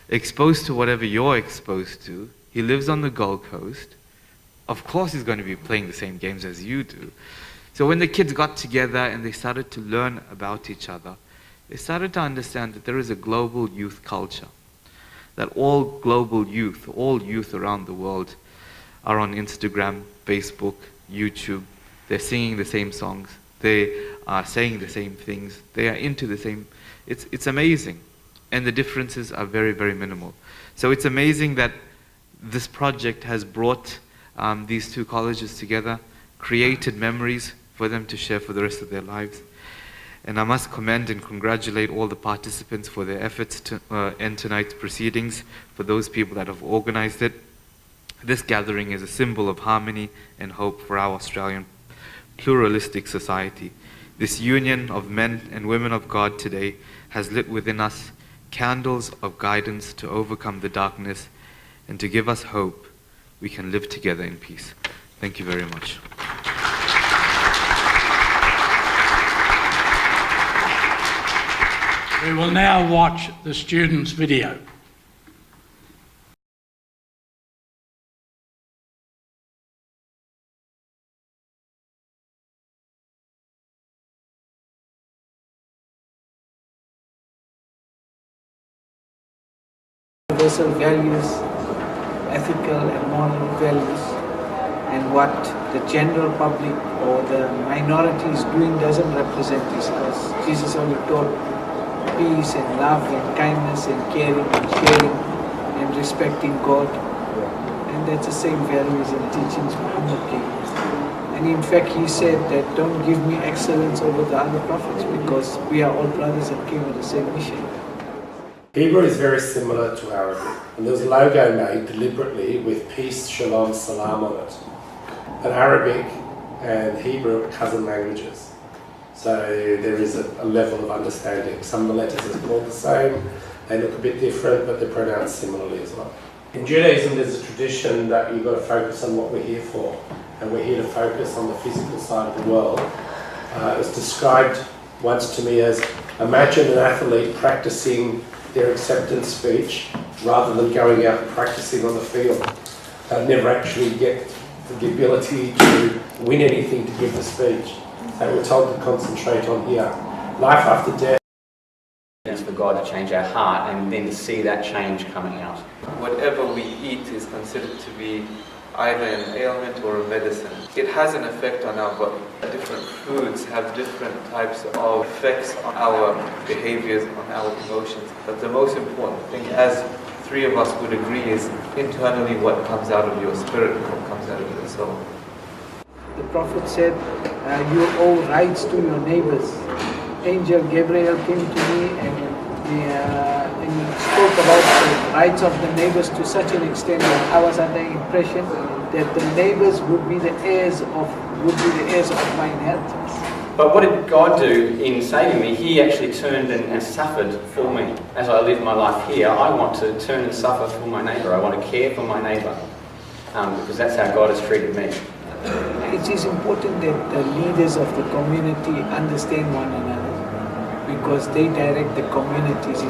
Speaker 15: exposed to whatever you're exposed to. He lives on the Gold Coast. Of course he's going to be playing the same games as you do." So when the kids got together and they started to learn about each other, they started to understand that there is a global youth culture, that all global youth, all youth around the world are on Instagram, Facebook, YouTube. They're singing the same songs. They are saying the same things. They are into the same. It's amazing. And the differences are very, very minimal. So it's amazing that this project has brought these two colleges together, created memories for them to share for the rest of their lives. And I must commend and congratulate all the participants for their efforts to end tonight's proceedings, for those people that have organized it. This gathering is a symbol of harmony and hope for our Australian pluralistic society. This union of men and women of God today has lit within us candles of guidance to overcome the darkness and to give us hope we can live together in peace. Thank you very much.
Speaker 2: We will now watch the students' video.
Speaker 16: Universal values, ethical and moral values, and what the general public or the minority is doing doesn't represent this, because Jesus only taught peace and love and kindness and caring and sharing and respecting God, and that's the same values and teachings Muhammad gave. And in fact he said that don't give me excellence over the other prophets, because we are all brothers and came with the same mission.
Speaker 17: Hebrew is very similar to Arabic, and there was a logo made deliberately with peace, shalom, salam on it. And Arabic and Hebrew are cousin languages, so there is a level of understanding. Some of the letters are called the same, they look a bit different, but they're pronounced similarly as well. In Judaism there's a tradition that you've got to focus on what we're here for, and we're here to focus on the physical side of the world. It was described once to me as, imagine an athlete practicing their acceptance speech rather than going out and practicing on the field. They'd never actually get the ability to win anything to give the speech. So we're told to concentrate on here. Life after death.
Speaker 18: It's for God to change our heart and then to see that change coming out.
Speaker 15: Whatever we eat is considered to be either an ailment or a medicine. It has an effect on our body. Different foods have different types of effects on our behaviors, on our emotions. But the most important thing, as three of us would agree, is internally what comes out of your spirit, what comes out of your soul.
Speaker 16: The Prophet said, you owe rights to your neighbors. Angel Gabriel came to me and spoke about the rights of the neighbors to such an extent that I was under the impression that the neighbors would be the heirs of my inheritance.
Speaker 18: But what did God do in saving me? He actually turned and suffered for me. As I live my life here, I want to turn and suffer for my neighbour. I want to care for my neighbour, because that's how God has treated me.
Speaker 16: It is important that the leaders of the community understand one another, because they direct the communities in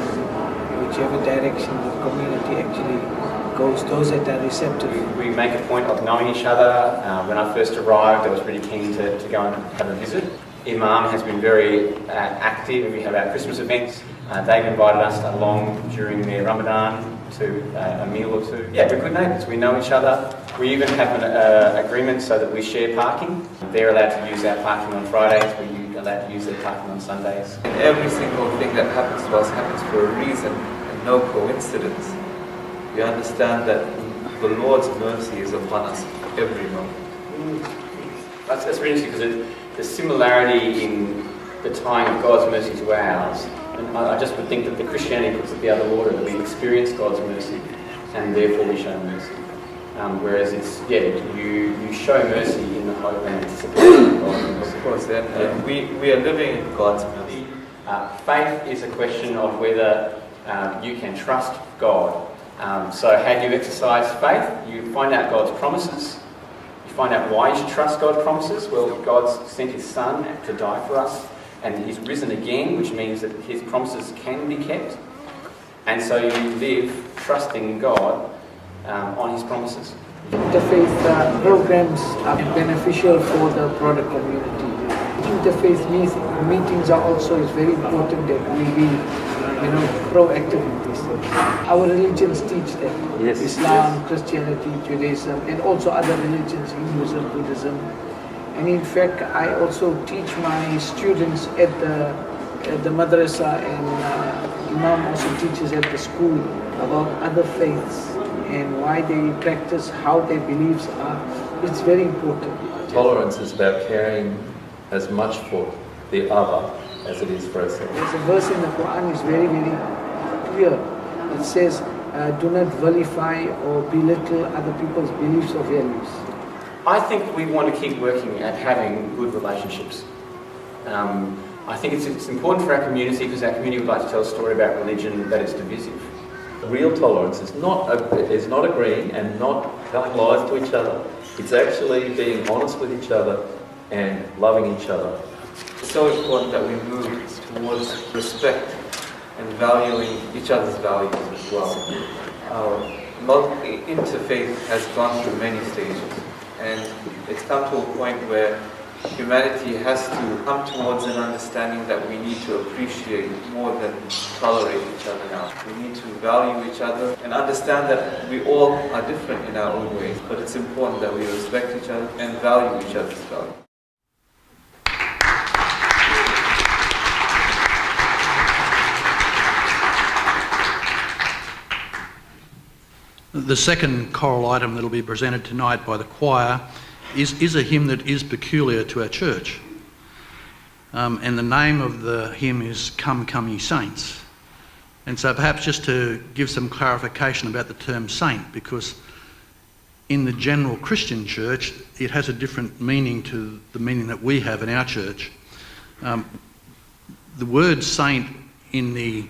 Speaker 16: whichever direction the community actually goes, those that are receptive.
Speaker 18: We make a point of knowing each other. When I first arrived, I was really keen to go and have a visit. Imam has been very active. We have our Christmas events. They've invited us along during their Ramadan to a meal or two. Yeah, we're good neighbours. We know each other. We even have an agreement so that we share parking. They're allowed to use our parking on Fridays. We're allowed to use their parking on Sundays.
Speaker 15: And every single thing that happens to us happens for a reason and no coincidence. We understand that the Lord's mercy is upon us every moment.
Speaker 18: That's really interesting, because the similarity in the tying of God's mercy to ours, and I just would think that the Christianity puts it the other order, that we experience God's mercy and therefore we show mercy. Whereas it's, you show mercy in the hope and anticipation of God.
Speaker 15: Of course, we are living in God's mercy.
Speaker 18: Faith is a question of whether you can trust God. So how do you exercise faith? You find out God's promises. You find out why you should trust God's promises. Well, God's sent His Son to die for us, and He's risen again, which means that His promises can be kept. And so you live trusting God on His promises.
Speaker 16: Interfaith programs are beneficial for the broader community. Interfaith meetings are also very important that we be proactive in this. Our religions teach that.
Speaker 18: Yes.
Speaker 16: Islam, Christianity, Judaism, and also other religions, Hinduism, Buddhism. And in fact, I also teach my students at the madrasa, and Imam also teaches at the school about other faiths and why they practice, how their beliefs are. It's very important.
Speaker 19: Tolerance is about caring as much for the other as it is for ourselves.
Speaker 16: There's a verse in the Quran is very, very clear. It says, do not vilify or belittle other people's beliefs or values.
Speaker 18: I think we want to keep working at having good relationships. I think it's important for our community because our community would like to tell a story about religion that is divisive.
Speaker 19: Real tolerance is not agreeing and not telling lies to each other. It's actually being honest with each other and loving each other.
Speaker 15: It's so important that we move towards respect and valuing each other's values as well. Interfaith has gone through many stages, and it's come to a point where humanity has to come towards an understanding that we need to appreciate more than tolerate each other now. We need to value each other and understand that we all are different in our own ways, but it's important that we respect each other and value each other's value.
Speaker 7: The second choral item that will be presented tonight by the choir is a hymn that is peculiar to our church. And the name of the hymn is Come, Come Ye Saints. And so perhaps just to give some clarification about the term saint, because in the general Christian church, it has a different meaning to the meaning that we have in our church. The word saint in the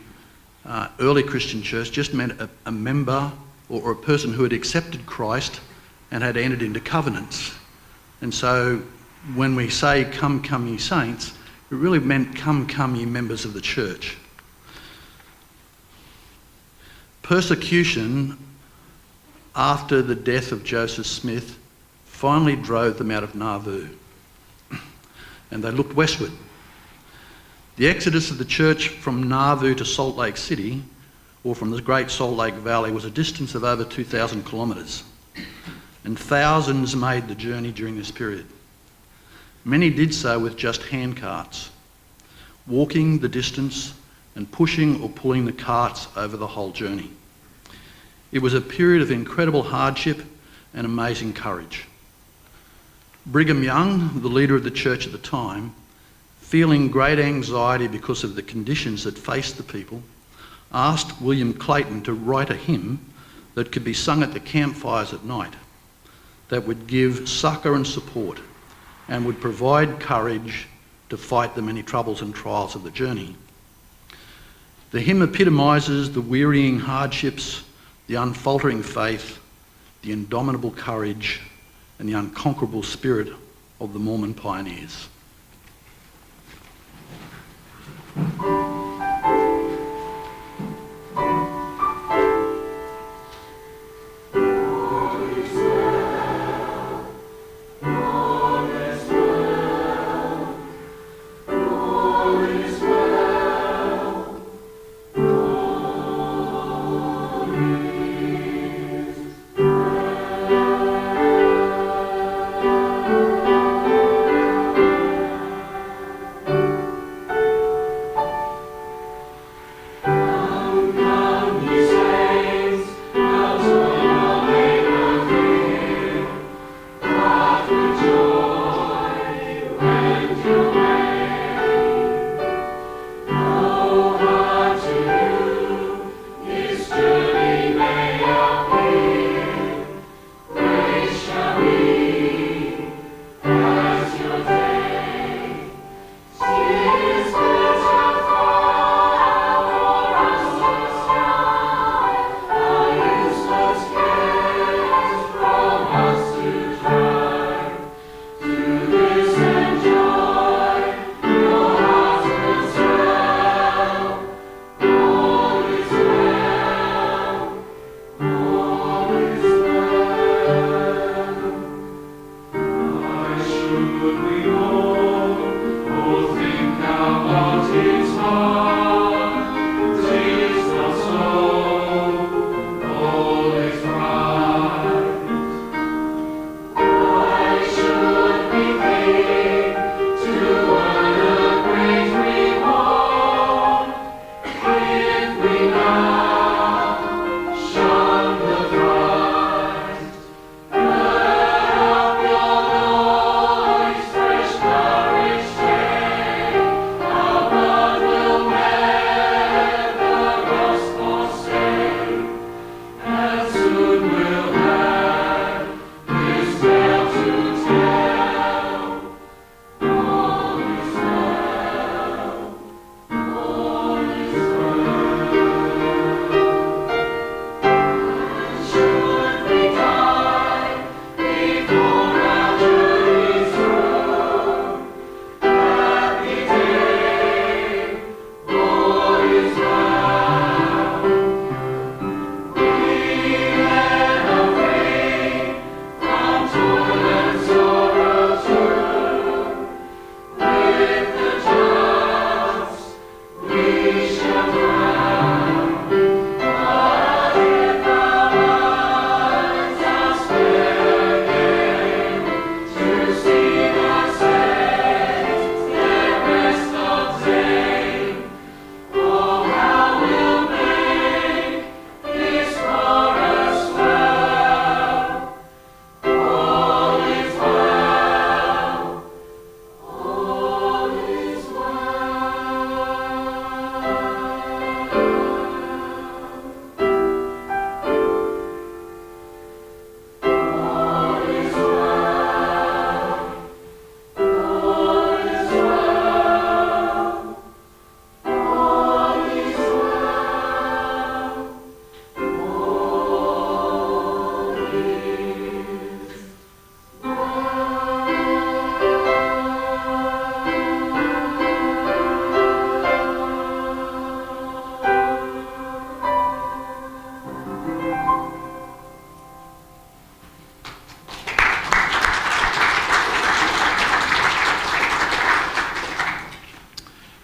Speaker 7: early Christian church just meant a member or a person who had accepted Christ and had entered into covenants. And so when we say, come, come ye saints, it really meant, come, come ye members of the church. Persecution after the death of Joseph Smith finally drove them out of Nauvoo, and they looked westward. The exodus of the church from Nauvoo to Salt Lake City, or from the Great Salt Lake Valley, was a distance of over 2,000 kilometres, and thousands made the journey during this period. Many did so with just hand carts, walking the distance and pushing or pulling the carts over the whole journey. It was a period of incredible hardship and amazing courage. Brigham Young, the leader of the church at the time, feeling great anxiety because of the conditions that faced the people, asked William Clayton to write a hymn that could be sung at the campfires at night, that would give succour and support and would provide courage to fight the many troubles and trials of the journey. The hymn epitomises the wearying hardships, the unfaltering faith, the indomitable courage and the unconquerable spirit of the Mormon pioneers.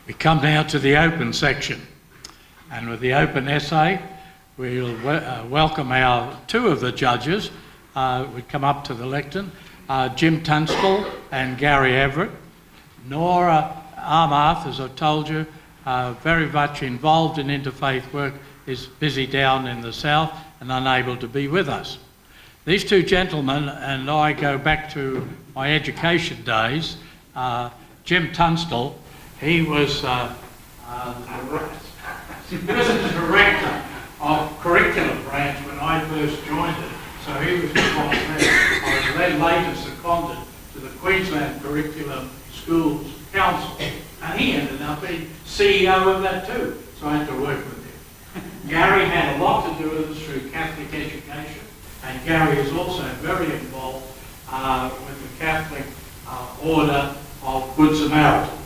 Speaker 2: We come now to the open section. And with the open essay, we'll welcome our two of the judges. We come up to the lectern, Jim Tunstall and Gary Everett. Nora Armath, as I've told you, very much involved in interfaith work, is busy down in the south and unable to be with us. These two gentlemen and I go back to my education days. Jim Tunstall, he was the director of curriculum branch when I first joined it, so he was involved there. I was then later seconded to the Queensland Curriculum Schools Council, and he ended up being CEO of that too, so I had to work with him. Gary had a lot to do with us through Catholic education, and Gary is also very involved with the Catholic Order of Good Samaritans.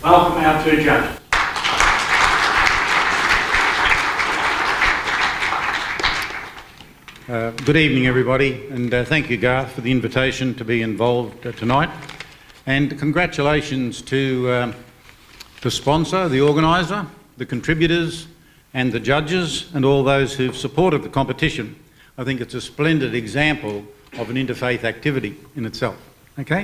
Speaker 2: Welcome our two judges.
Speaker 20: Good evening, everybody, and thank you, Garth, for the invitation to be involved tonight. And congratulations to the sponsor, the organiser, the contributors, and the judges, and all those who've supported the competition. I think it's a splendid example of an interfaith activity in itself. Okay?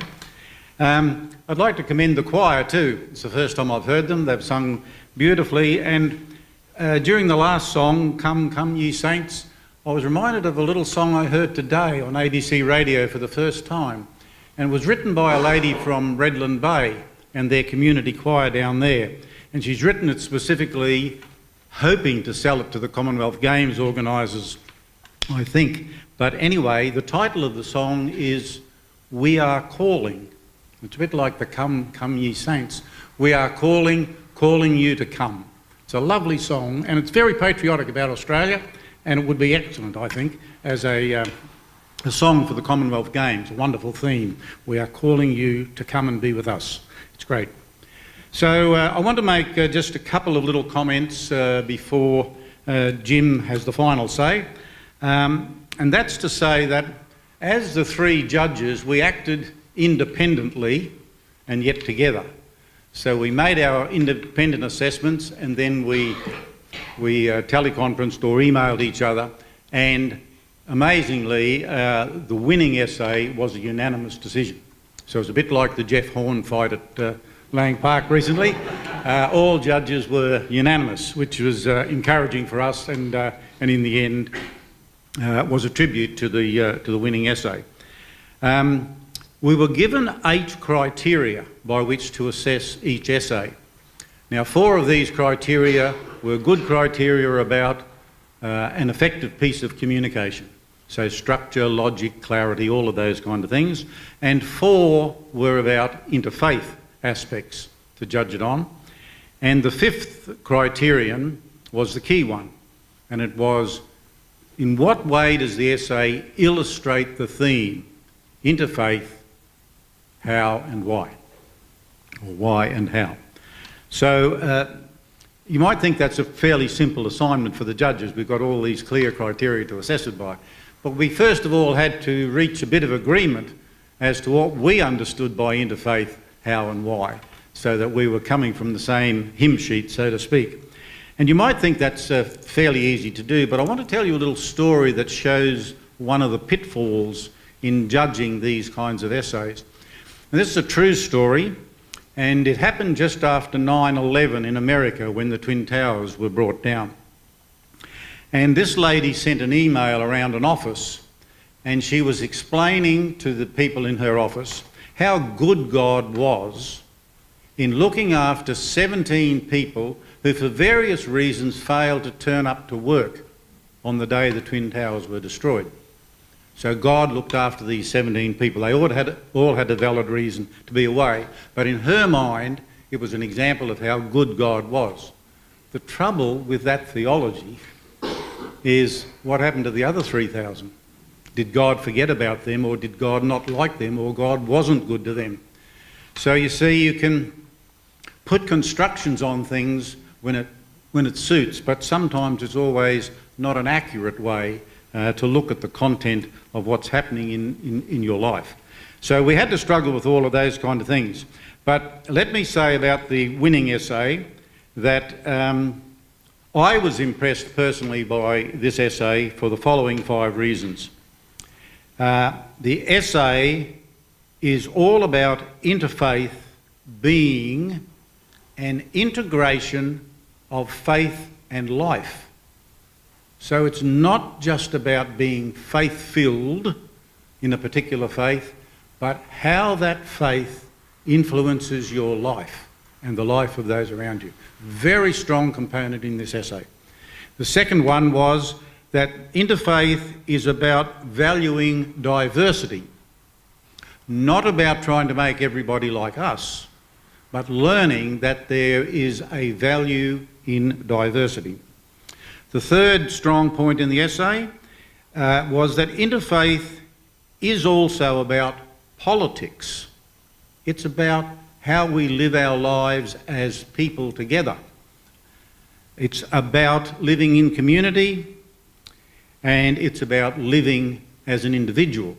Speaker 20: I'd like to commend the choir too. It's the first time I've heard them. They've sung beautifully, and during the last song, Come, Come Ye Saints, I was reminded of a little song I heard today on ABC radio for the first time, and it was written by a lady from Redland Bay and their community choir down there. And she's written it specifically hoping to sell it to the Commonwealth Games organisers, I think. But anyway, the title of the song is We Are Calling. It's a bit like the Come, Come Ye Saints. We are calling you to come. It's a lovely song, and it's very patriotic about Australia. And it would be excellent, I think, as a song for the Commonwealth Games, a wonderful theme. We are calling you to come and be with us. It's great. So I want to make just a couple of little comments before Jim has the final say. And that's to say that as the three judges, we acted independently and yet together. So we made our independent assessments, and then we teleconferenced or emailed each other, and amazingly the winning essay was a unanimous decision. So it was a bit like the Jeff Horn fight at Lang Park recently. All judges were unanimous, which was encouraging for us, and in the end was a tribute to the winning essay. We were given 8 criteria by which to assess each essay. Now, 4 of these criteria were good criteria about an effective piece of communication. So structure, logic, clarity, all of those kind of things. And 4 were about interfaith aspects to judge it on. And the 5th criterion was the key one. And it was, in what way does the essay illustrate the theme, interfaith, how and why? Or why and how. So you might think that's a fairly simple assignment for the judges. We've got all these clear criteria to assess it by. But we first of all had to reach a bit of agreement as to what we understood by interfaith, how and why, so that we were coming from the same hymn sheet, so to speak. And you might think that's fairly easy to do, but I want to tell you a little story that shows one of the pitfalls in judging these kinds of essays. And this is a true story. And it happened just after 9/11 in America when the Twin Towers were brought down. And this lady sent an email around an office, and she was explaining to the people in her office how good God was in looking after 17 people who for various reasons failed to turn up to work on the day the Twin Towers were destroyed. So God looked after these 17 people. They all had a valid reason to be away. But in her mind, it was an example of how good God was. The trouble with that theology is what happened to the other 3,000? Did God forget about them, or did God not like them, or God wasn't good to them? So you see, you can put constructions on things when it suits, but sometimes it's always not an accurate way to look at the content of what's happening in your life. So we had to struggle with all of those kind of things. But let me say about the winning essay that I was impressed personally by this essay for the following 5 reasons. The essay is all about interfaith being an integration of faith and life. So it's not just about being faith-filled in a particular faith, but how that faith influences your life and the life of those around you. Very strong component in this essay. The second one was that interfaith is about valuing diversity, not about trying to make everybody like us, but learning that there is a value in diversity. The third strong point in the essay was that interfaith is also about politics. It's about how we live our lives as people together. It's about living in community, and it's about living as an individual.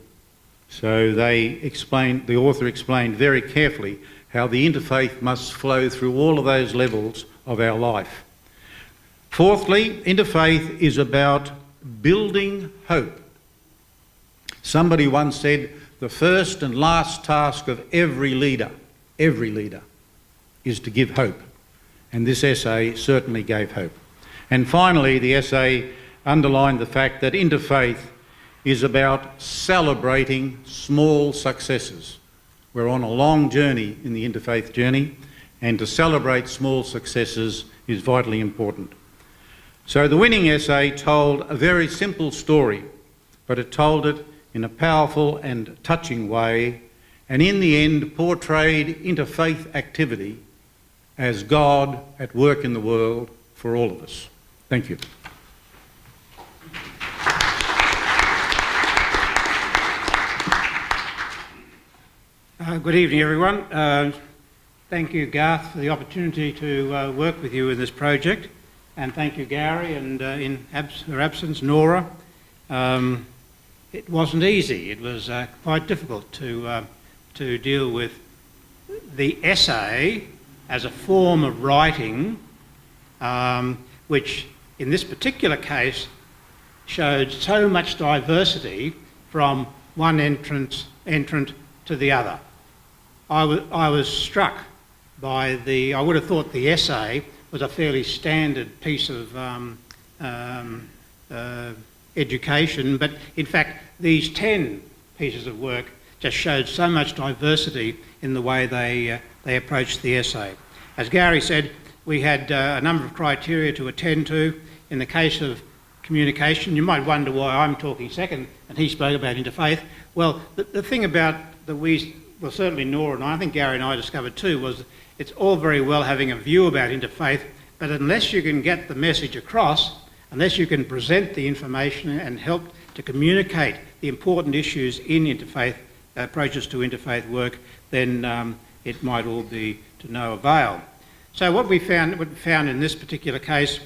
Speaker 20: So the author explained very carefully how the interfaith must flow through all of those levels of our life. Fourthly, interfaith is about building hope. Somebody once said, the first and last task of every leader, is to give hope. And this essay certainly gave hope. And finally, the essay underlined the fact that interfaith is about celebrating small successes. We're on a long journey in the interfaith journey, and to celebrate small successes is vitally important. So the winning essay told a very simple story, but it told it in a powerful and touching way, and in the end portrayed interfaith activity as God at work in the world for all of us. Thank you.
Speaker 21: Good evening, everyone. Thank you, Garth, for the opportunity to work with you in this project, and thank you, Gary, and in her absence, Nora. It wasn't easy. It was quite difficult to deal with the essay as a form of writing, which in this particular case showed so much diversity from one entrant to the other. I was struck by I would have thought the essay was a fairly standard piece of education, but in fact these 10 pieces of work just showed so much diversity in the way they approached the essay. As Gary said, we had a number of criteria to attend to. In the case of communication, you might wonder why I'm talking second and he spoke about interfaith. Well, the thing about certainly Nora and I think Gary and I discovered too, was it's all very well having a view about interfaith, but unless you can get the message across, unless you can present the information and help to communicate the important issues in interfaith approaches to interfaith work, then it might all be to no avail. So what we found in this particular case,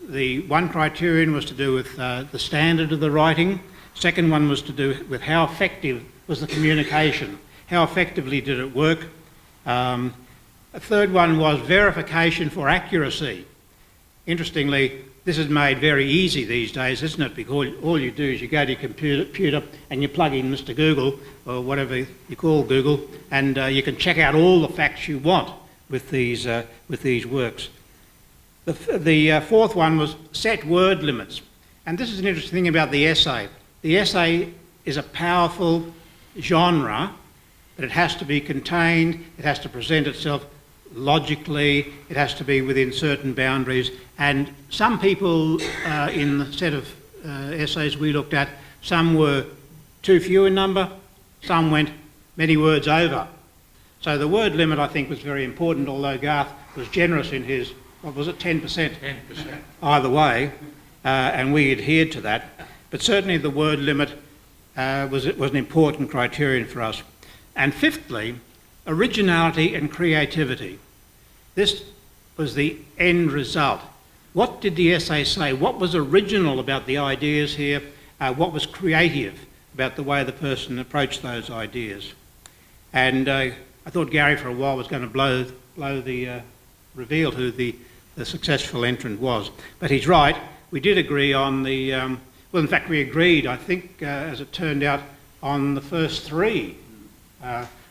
Speaker 21: the one criterion was to do with the standard of the writing. Second one was to do with how effective was the communication. How effectively did it work? A third one was verification for accuracy. Interestingly, this is made very easy these days, isn't it? Because all you do is you go to your computer and you plug in Mr. Google, or whatever you call Google, and you can check out all the facts you want with these works. The fourth one was set word limits. And this is an interesting thing about the essay. The essay is a powerful genre, but it has to be contained, it has to present itself logically, it has to be within certain boundaries. And some people in the set of essays we looked at, some were too few in number, some went many words over. So the word limit, I think, was very important, although Garth was generous in his, what was it, 10%? 10%. Either way, and we adhered to that. But certainly the word limit was an important criterion for us. And fifthly, originality and creativity. This was the end result. What did the essay say? What was original about the ideas here? What was creative about the way the person approached those ideas? And I thought Gary for a while was going to reveal who the successful entrant was. But he's right. We did agree on the, well, in fact, we agreed, I think, as it turned out, on the first three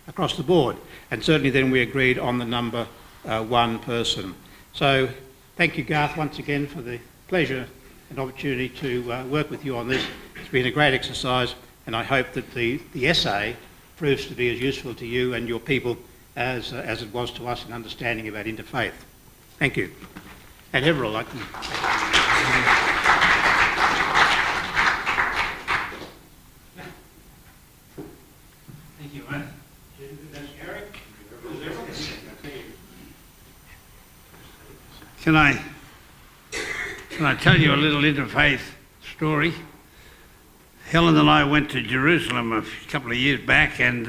Speaker 21: across the board. And certainly then we agreed on the number one person. So thank you, Garth, once again for the pleasure and opportunity to work with you on this. It's been a great exercise, and I hope that the essay proves to be as useful to you and your people as it was to us in understanding about interfaith. Thank you. And Everall, I can... Thank you, mate. That's Gary.
Speaker 11: Can I tell you a little interfaith story? Helen and I went to Jerusalem a couple of years back, and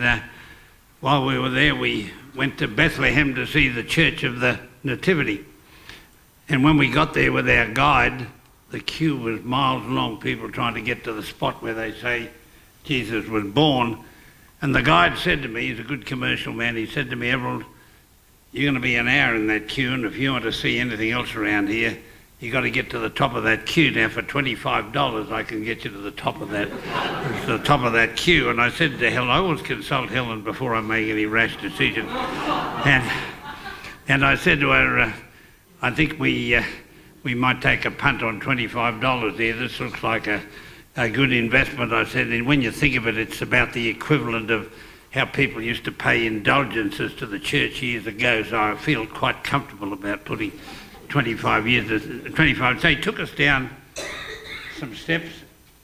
Speaker 11: while we were there, we went to Bethlehem to see the Church of the Nativity. And when we got there with our guide, the queue was miles long, people trying to get to the spot where they say Jesus was born. And the guide said to me, he's a good commercial man, he said to me, Everald, you're going to be an hour in that queue, and if you want to see anything else around here, you got to get to the top of that queue. Now for $25, I can get you to the top of that queue. And I said to Helen, I always consult Helen before I make any rash decision. And I said to her, I think we might take a punt on $25 there. This looks like a good investment. I said, and when you think of it, it's about the equivalent of how people used to pay indulgences to the church years ago. So I feel quite comfortable about putting 25. So he took us down some steps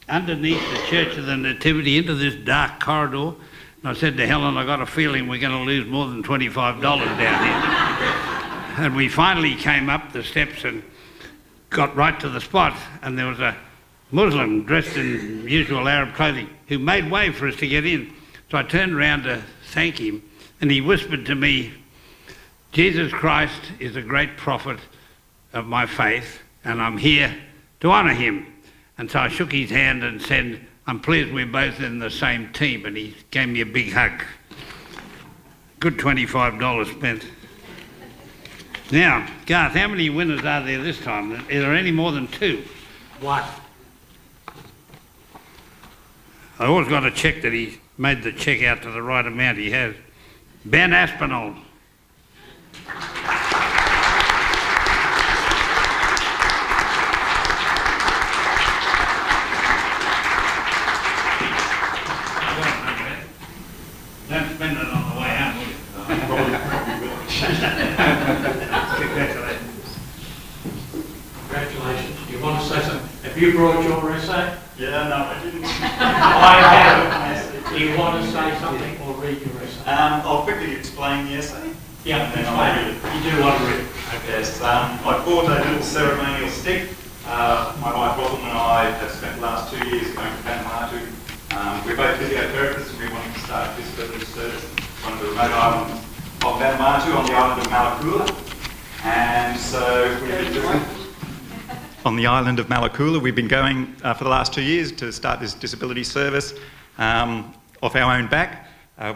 Speaker 11: underneath the Church of the Nativity into this dark corridor. And I said to Helen, I got a feeling we're going to lose more than $25 down here. And we finally came up the steps and got right to the spot, and there was a Muslim dressed in usual Arab clothing who made way for us to get in. So I turned around to thank him, and he whispered to me, Jesus Christ is a great prophet of my faith, and I'm here to honour him. And so I shook his hand and said, I'm pleased we're both in the same team, and he gave me a big hug. Good $25 spent. Now, Garth, how many winners are there this time? Are there any more than two?
Speaker 2: One.
Speaker 11: I always got to check that he made the check out to the right amount. He has. Ben Aspinall. Don't spend it on the way out, will you?
Speaker 2: Congratulations. You want to say something? Have you brought your essay?
Speaker 1: Yeah, no, I didn't.
Speaker 2: I have. Do you want to say something or read your essay?
Speaker 1: I'll quickly explain the essay.
Speaker 2: Yeah,
Speaker 1: and then I'll read it.
Speaker 2: You do want to read it.
Speaker 1: Okay, so I bought a little ceremonial stick. My wife Robin and I have spent the last 2 years going to Vanuatu. We're both physiotherapists, and we wanted to start a disability service on one of the remote islands of Vanuatu on the island of Malakula. And so we've been doing on the island of Malakula. We've been going for the last 2 years to start this disability service off our own back.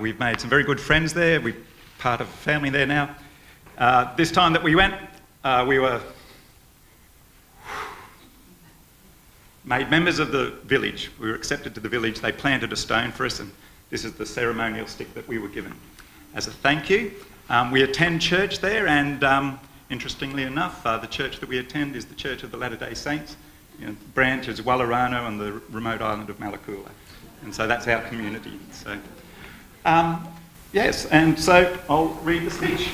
Speaker 1: We've made some very good friends there. We're part of a family there now. This time that we went, we were made members of the village. We were accepted to the village. They planted a stone for us, and this is the ceremonial stick that we were given as a thank you. We attend church there, and interestingly enough, the church that we attend is the Church of the Latter-day Saints. You know, the branch is Wallarano on the remote island of Malakula. And so that's our community. So, yes, and so I'll read the speech.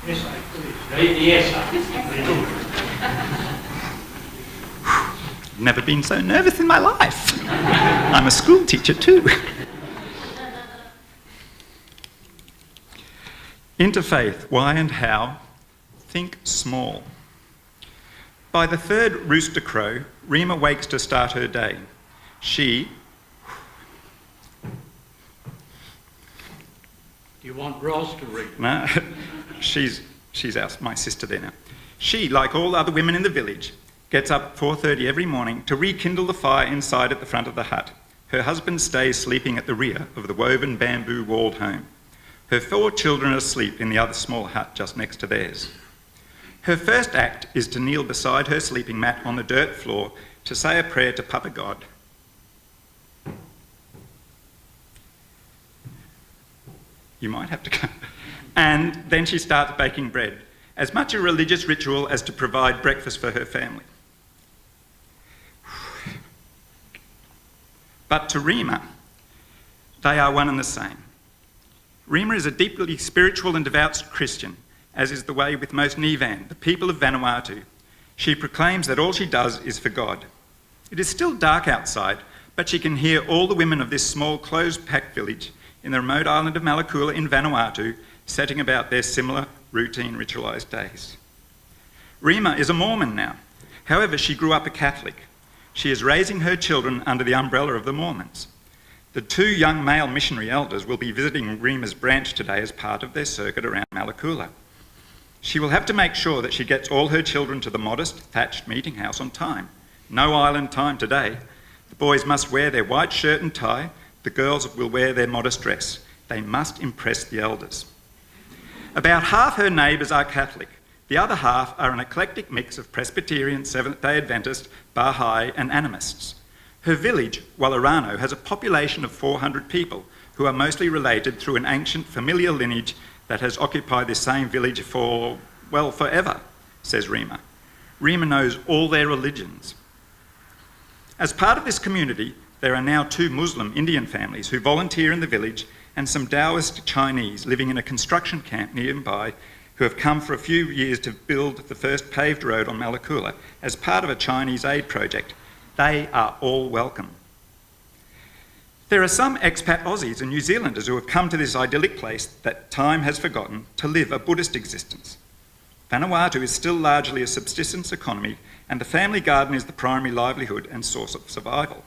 Speaker 2: Essay, please. Read the essay.
Speaker 1: Never been so nervous in my life. I'm a school teacher too. Interfaith, why and how? Think small. By the third rooster crow, Rima wakes to start her day. She...
Speaker 2: Do you want Ros to read?
Speaker 1: No, she's my sister there now. She, like all other women in the village, gets up at 4:30 every morning to rekindle the fire inside at the front of the hut. Her husband stays sleeping at the rear of the woven bamboo walled home. Her 4 children are asleep in the other small hut just next to theirs. Her first act is to kneel beside her sleeping mat on the dirt floor to say a prayer to Papa God. You might have to go. And then she starts baking bread, as much a religious ritual as to provide breakfast for her family. But to Rima, they are one and the same. Rima is a deeply spiritual and devout Christian, as is the way with most Nivan, the people of Vanuatu. She proclaims that all she does is for God. It is still dark outside, but she can hear all the women of this small, closed-packed village in the remote island of Malakula in Vanuatu setting about their similar, routine, ritualised days. Rima is a Mormon now. However, she grew up a Catholic. She is raising her children under the umbrella of the Mormons. The 2 young male missionary elders will be visiting Rima's branch today as part of their circuit around Malakula. She will have to make sure that she gets all her children to the modest, thatched meeting house on time. No island time today. The boys must wear their white shirt and tie. The girls will wear their modest dress. They must impress the elders. About half her neighbours are Catholic. The other half are an eclectic mix of Presbyterian, Seventh-day Adventist, Baha'i and animists. Her village, Wallarano, has a population of 400 people who are mostly related through an ancient familial lineage that has occupied this same village for, well, forever, says Rima. Rima knows all their religions. As part of this community, there are now 2 Muslim Indian families who volunteer in the village and some Taoist Chinese living in a construction camp nearby who have come for a few years to build the first paved road on Malakula as part of a Chinese aid project. They are all welcome. There are some expat Aussies and New Zealanders who have come to this idyllic place that time has forgotten to live a Buddhist existence. Vanuatu is still largely a subsistence economy and the family garden is the primary livelihood and source of survival.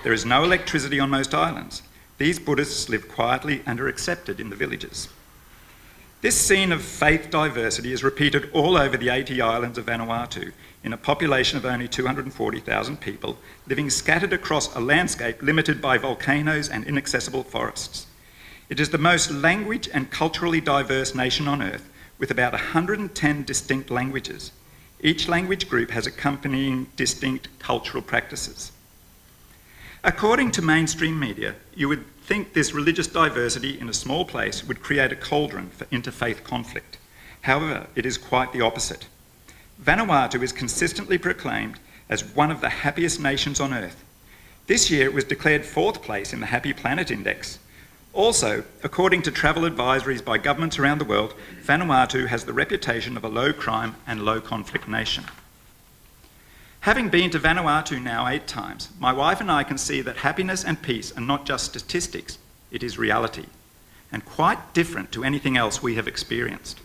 Speaker 1: There is no electricity on most islands. These Buddhists live quietly and are accepted in the villages. This scene of faith diversity is repeated all over the 80 islands of Vanuatu in a population of only 240,000 people living scattered across a landscape limited by volcanoes and inaccessible forests. It is the most language and culturally diverse nation on earth with about 110 distinct languages. Each language group has accompanying distinct cultural practices. According to mainstream media, you would think this religious diversity in a small place would create a cauldron for interfaith conflict. However, it is quite the opposite. Vanuatu is consistently proclaimed as one of the happiest nations on earth. This year it was declared 4th place in the Happy Planet Index. Also, according to travel advisories by governments around the world, Vanuatu has the reputation of a low crime and low conflict nation. Having been to Vanuatu now 8 times, my wife and I can see that happiness and peace are not just statistics, it is reality, and quite different to anything else we have experienced.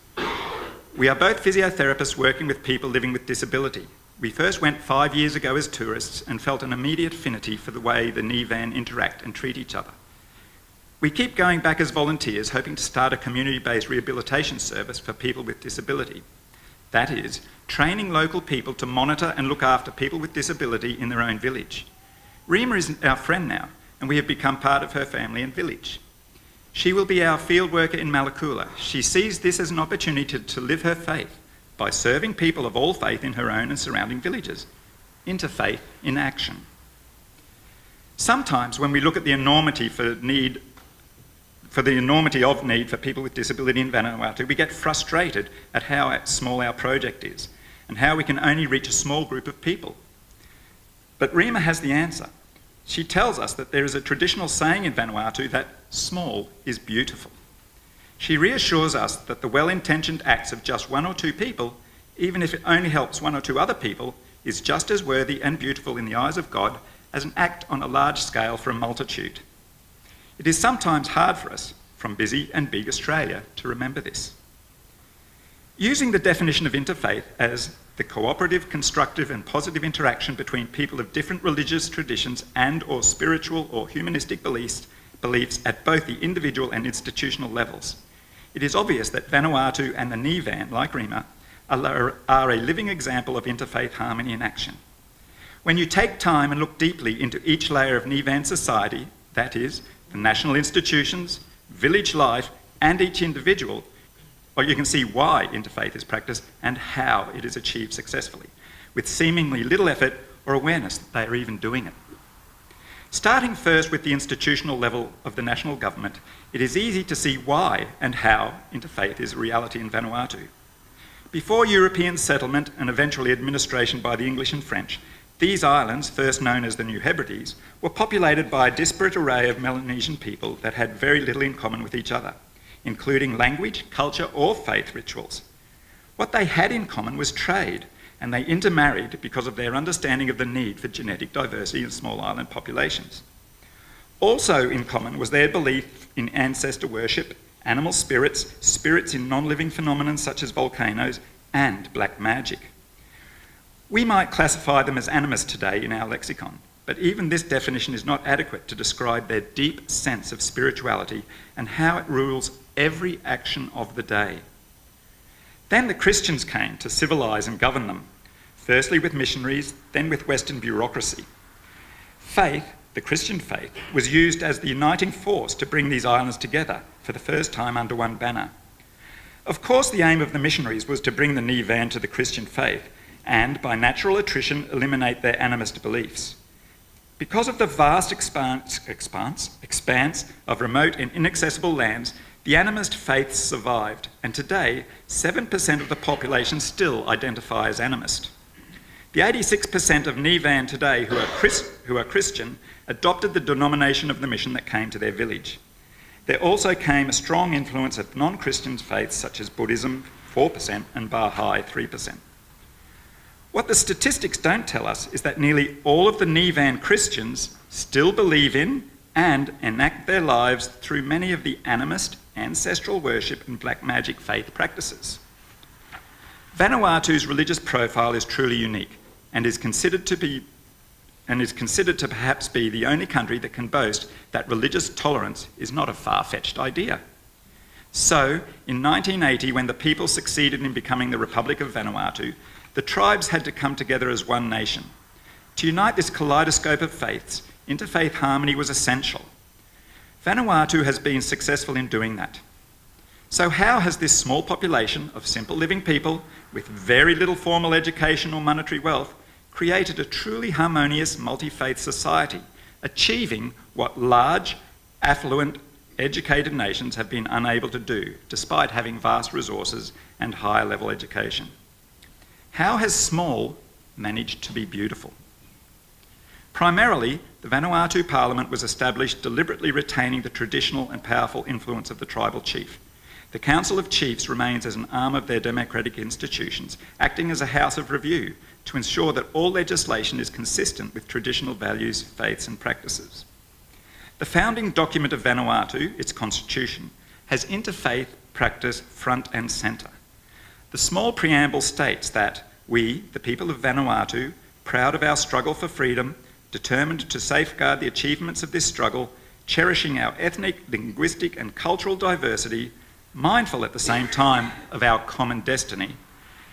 Speaker 1: We are both physiotherapists working with people living with disability. We first went 5 years ago as tourists and felt an immediate affinity for the way the Nivan interact and treat each other. We keep going back as volunteers, hoping to start a community-based rehabilitation service for people with disability. That is, training local people to monitor and look after people with disability in their own village. Rima is our friend now, and we have become part of her family and village. She will be our field worker in Malakula. She sees this as an opportunity to live her faith by serving people of all faith in her own and surrounding villages. Interfaith in action. Sometimes when we look at the enormity of need for people with disability in Vanuatu, we get frustrated at how small our project is and how we can only reach a small group of people. But Rima has the answer. She tells us that there is a traditional saying in Vanuatu that small is beautiful. She reassures us that the well-intentioned acts of just 1 or 2 people, even if it only helps 1 or 2 other people, is just as worthy and beautiful in the eyes of God as an act on a large scale for a multitude. It is sometimes hard for us, from busy and big Australia, to remember this. Using the definition of interfaith as the cooperative, constructive and positive interaction between people of different religious traditions and or spiritual or humanistic beliefs at both the individual and institutional levels. It is obvious that Vanuatu and the Nivan, like Rima, are a living example of interfaith harmony in action. When you take time and look deeply into each layer of Nivan society, that is, the national institutions, village life and each individual, or you can see why interfaith is practiced and how it is achieved successfully, with seemingly little effort or awareness that they are even doing it. Starting first with the institutional level of the national government, it is easy to see why and how interfaith is a reality in Vanuatu. Before European settlement and eventually administration by the English and French, these islands, first known as the New Hebrides, were populated by a disparate array of Melanesian people that had very little in common with each other, including language, culture, or faith rituals. What they had in common was trade, and they intermarried because of their understanding of the need for genetic diversity in small island populations. Also in common was their belief in ancestor worship, animal spirits, spirits in non-living phenomena such as volcanoes, and black magic. We might classify them as animists today in our lexicon, but even this definition is not adequate to describe their deep sense of spirituality and how it rules every action of the day. Then the Christians came to civilise and govern them, firstly with missionaries, then with Western bureaucracy. Faith, the Christian faith, was used as the uniting force to bring these islands together for the first time under one banner. Of course, the aim of the missionaries was to bring the Nivan to the Christian faith and, by natural attrition, eliminate their animist beliefs. Because of the vast expanse of remote and inaccessible lands, the animist faiths survived, and today 7% of the population still identify as animist. The 86% of Nivan today who are Christian adopted the denomination of the mission that came to their village. There also came a strong influence of non-Christian faiths such as Buddhism, 4%, and Baha'i, 3%. What the statistics don't tell us is that nearly all of the Nivan Christians still believe in and enact their lives through many of the animist, ancestral worship and black magic faith practices. Vanuatu's religious profile is truly unique and is considered to perhaps be the only country that can boast that religious tolerance is not a far-fetched idea. So, in 1980, when the people succeeded in becoming the Republic of Vanuatu, the tribes had to come together as one nation. To unite this kaleidoscope of faiths, interfaith harmony was essential. Vanuatu has been successful in doing that. So how has this small population of simple living people with very little formal education or monetary wealth created a truly harmonious multi-faith society, achieving what large, affluent, educated nations have been unable to do, despite having vast resources and higher level education? How has small managed to be beautiful? Primarily, the Vanuatu Parliament was established deliberately retaining the traditional and powerful influence of the tribal chief. The Council of Chiefs remains as an arm of their democratic institutions, acting as a house of review to ensure that all legislation is consistent with traditional values, faiths and practices. The founding document of Vanuatu, its constitution, has interfaith practice front and centre. The small preamble states that we, the people of Vanuatu, proud of our struggle for freedom, determined to safeguard the achievements of this struggle, cherishing our ethnic, linguistic and cultural diversity, mindful at the same time of our common destiny,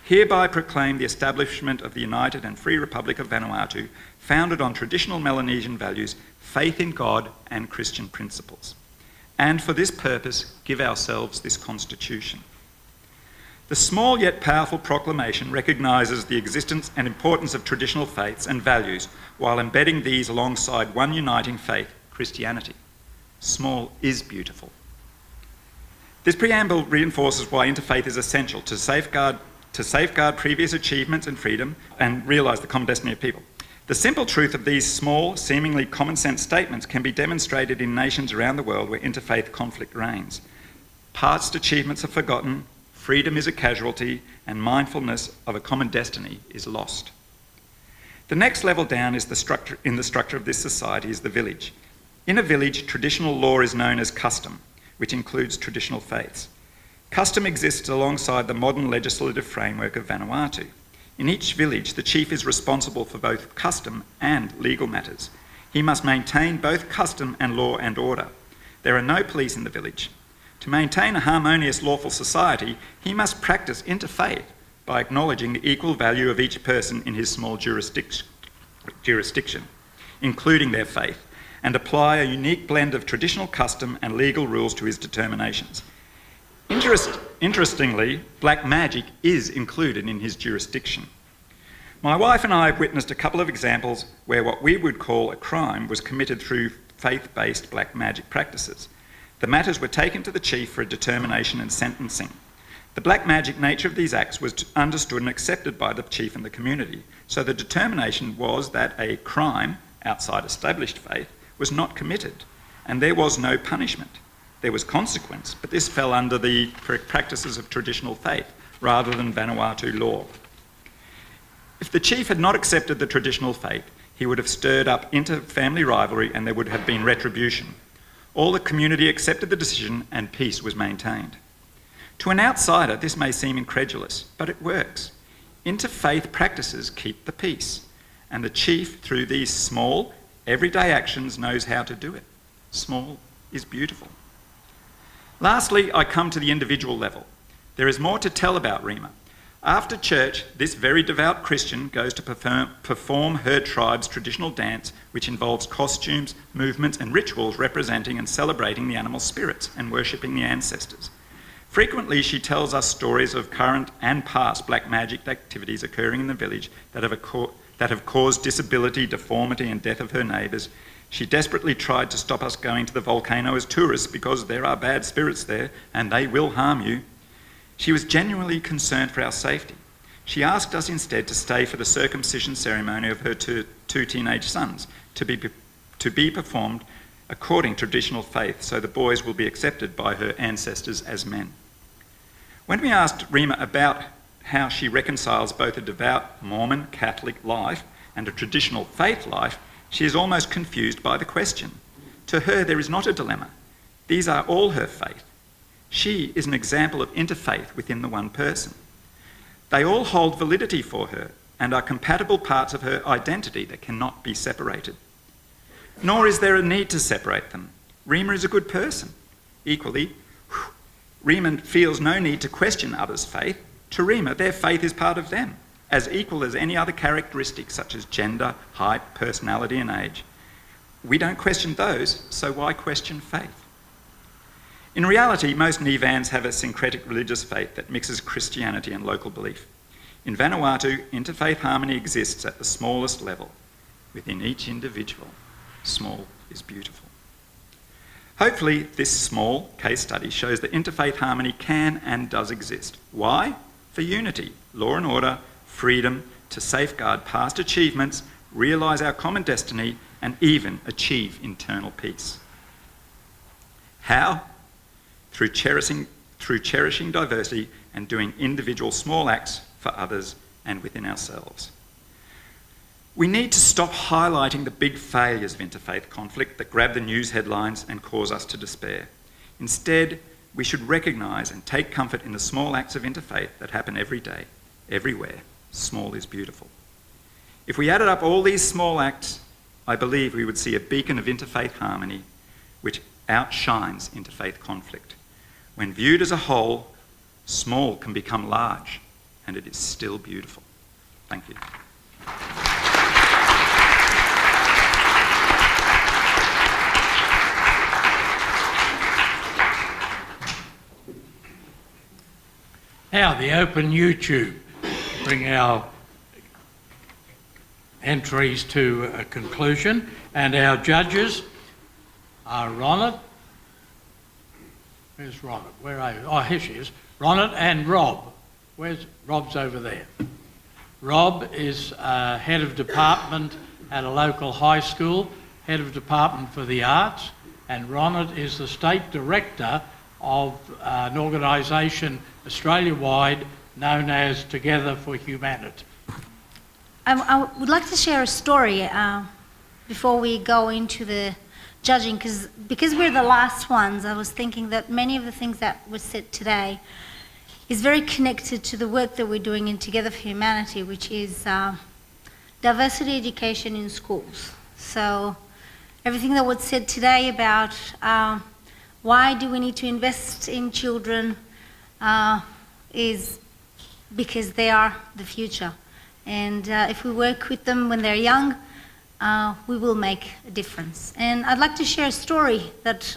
Speaker 1: hereby proclaim the establishment of the United and Free Republic of Vanuatu, founded on traditional Melanesian values, faith in God and Christian principles. And for this purpose, give ourselves this constitution. The small yet powerful proclamation recognises the existence and importance of traditional faiths and values while embedding these alongside one uniting faith, Christianity. Small is beautiful. This preamble reinforces why interfaith is essential to safeguard previous achievements and freedom and realise the common destiny of people. The simple truth of these small, seemingly common sense statements can be demonstrated in nations around the world where interfaith conflict reigns. Past achievements are forgotten, freedom is a casualty, and mindfulness of a common destiny is lost. The next level down is the structure of this society is the village. In a village, traditional law is known as custom, which includes traditional faiths. Custom exists alongside the modern legislative framework of Vanuatu. In each village, the chief is responsible for both custom and legal matters. He must maintain both custom and law and order. There are no police in the village. To maintain a harmonious, lawful society, he must practice interfaith by acknowledging the equal value of each person in his small jurisdiction, including their faith, and apply a unique blend of traditional custom and legal rules to his determinations. Interestingly, black magic is included in his jurisdiction. My wife and I have witnessed a couple of examples where what we would call a crime was committed through faith-based black magic practices. The matters were taken to the chief for a determination and sentencing. The black magic nature of these acts was understood and accepted by the chief and the community, so the determination was that a crime outside established faith was not committed, and there was no punishment. There was consequence, but this fell under the practices of traditional faith rather than Vanuatu law. If the chief had not accepted the traditional faith, he would have stirred up inter-family rivalry and there would have been retribution. All the community accepted the decision and peace was maintained. To an outsider, this may seem incredulous, but it works. Interfaith practices keep the peace, and the chief, through these small, everyday actions, knows how to do it. Small is beautiful. Lastly, I come to the individual level. There is more to tell about Rima. After church, this very devout Christian goes to perform her tribe's traditional dance, which involves costumes, movements and rituals representing and celebrating the animal spirits and worshipping the ancestors. Frequently, she tells us stories of current and past black magic activities occurring in the village that have caused disability, deformity and death of her neighbours. She desperately tried to stop us going to the volcano as tourists because there are bad spirits there and they will harm you. She was genuinely concerned for our safety. She asked us instead to stay for the circumcision ceremony of her two teenage sons to be performed according to traditional faith, so the boys will be accepted by her ancestors as men. When we asked Rima about how she reconciles both a devout Mormon Catholic life and a traditional faith life, she is almost confused by the question. To her, there is not a dilemma. These are all her faith. She is an example of interfaith within the one person. They all hold validity for her and are compatible parts of her identity that cannot be separated. Nor is there a need to separate them. Rima is a good person. Equally, Rima feels no need to question others' faith. To Rima, their faith is part of them, as equal as any other characteristics such as gender, height, personality and age. We don't question those, so why question faith? In reality, most Nevans have a syncretic religious faith that mixes Christianity and local belief. In Vanuatu, interfaith harmony exists at the smallest level. Within each individual, small is beautiful. Hopefully, this small case study shows that interfaith harmony can and does exist. Why? For unity, law and order, freedom, to safeguard past achievements, realise our common destiny, and even achieve internal peace. How? Through cherishing diversity and doing individual small acts for others and within ourselves. We need to stop highlighting the big failures of interfaith conflict that grab the news headlines and cause us to despair. Instead, we should recognise and take comfort in the small acts of interfaith that happen every day, everywhere. Small is beautiful. If we added up all these small acts, I believe we would see a beacon of interfaith harmony which outshines interfaith conflict. When viewed as a whole, small can become large, and it is still beautiful. Thank you.
Speaker 2: Now, the open YouTube. Bring our entries to a conclusion, and our judges are Ronald. Where's Ronald? Where are you? Oh, here she is. Ronald and Rob. Where's Rob's over there? Rob is head of department at a local high school, head of department for the arts, and Ronald is the state director of an organisation Australia-wide known as Together for Humanity.
Speaker 3: I would like to share a story before we go into the judging, because we're the last ones. I was thinking that many of the things that were said today is very connected to the work that we're doing in Together for Humanity, which is diversity education in schools. So everything that was said today about why do we need to invest in children is because they are the future. And if we work with them when they're young, we will make a difference. And I'd like to share a story that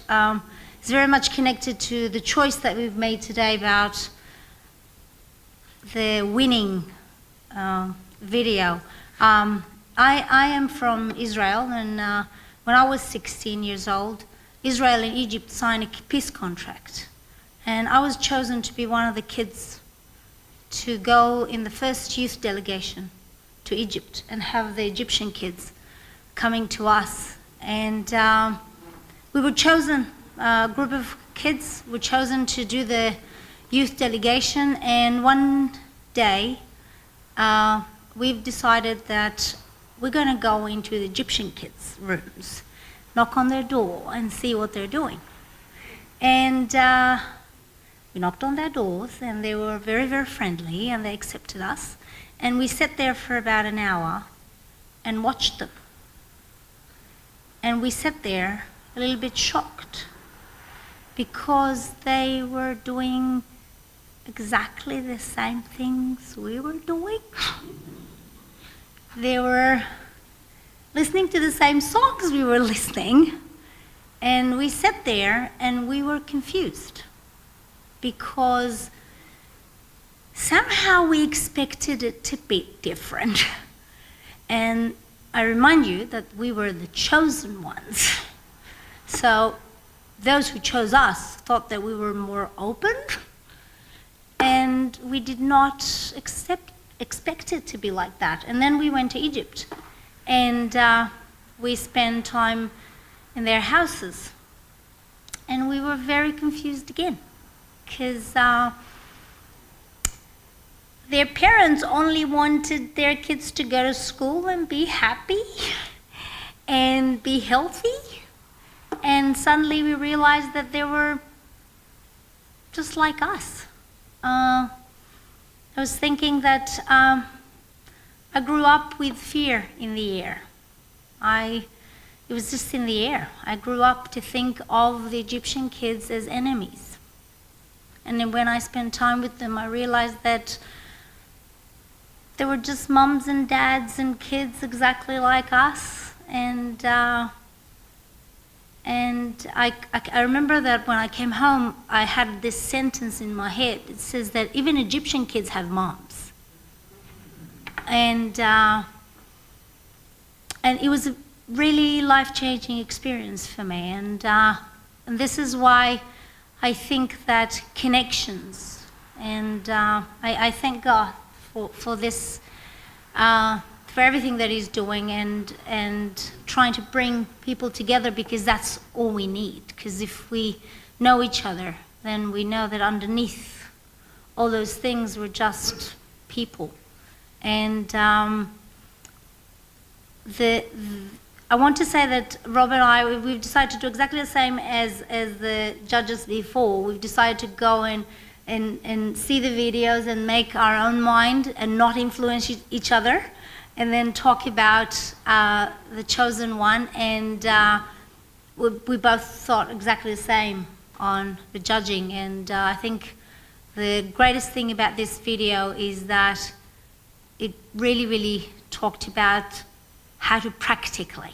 Speaker 3: is very much connected to the choice that we've made today about the winning video. I am from Israel, and when I was 16 years old, Israel and Egypt signed a peace contract. And I was chosen to be one of the kids to go in the first youth delegation to Egypt and have the Egyptian kids coming to us. And we were chosen, a group of kids were chosen to do the youth delegation, and one day we've decided that we're going to go into the Egyptian kids' rooms, knock on their door and see what they're doing. And we knocked on their doors, and they were very, very friendly, and they accepted us. And we sat there for about an hour and watched them. And we sat there a little bit shocked because they were doing exactly the same things we were doing. They were listening to the same songs we were listening, and we sat there and we were confused because somehow we expected it to be different. And I remind you that we were the chosen ones. So those who chose us thought that we were more open, and we did not expect it to be like that. And then we went to Egypt, and we spent time in their houses, and we were very confused again, because their parents only wanted their kids to go to school and be happy and be healthy, and suddenly we realized that they were just like us. I was thinking that I grew up with fear in the air. It was just in the air. I grew up to think of the Egyptian kids as enemies. And then when I spent time with them, I realized that they were just mums and dads and kids exactly like us. And I remember that when I came home, I had this sentence in my head. It says that even Egyptian kids have moms. And it was a really life-changing experience for me. And this is why I think that connections, and I thank God for this, for everything that He's doing, and trying to bring people together, because that's all we need. Because if we know each other, then we know that underneath all those things we're just people. And I want to say that Rob and I, we've decided to do exactly the same as the judges before. We've decided to go and see the videos and make our own mind and not influence each other, and then talk about the chosen one. And we both thought exactly the same on the judging. And I think the greatest thing about this video is that it really, really talked about how to practically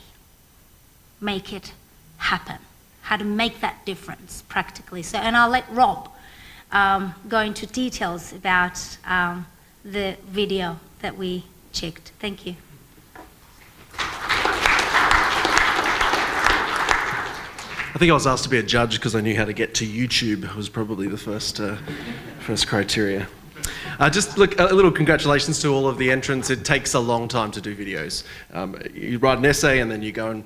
Speaker 3: make it happen, how to make that difference practically. So, and I'll let Rob go into details about the video that we checked. Thank you.
Speaker 4: I think I was asked to be a judge because I knew how to get to YouTube. Was probably the first criteria. Just look, a little congratulations to all of the entrants. It takes a long time to do videos. You write an essay and then you go and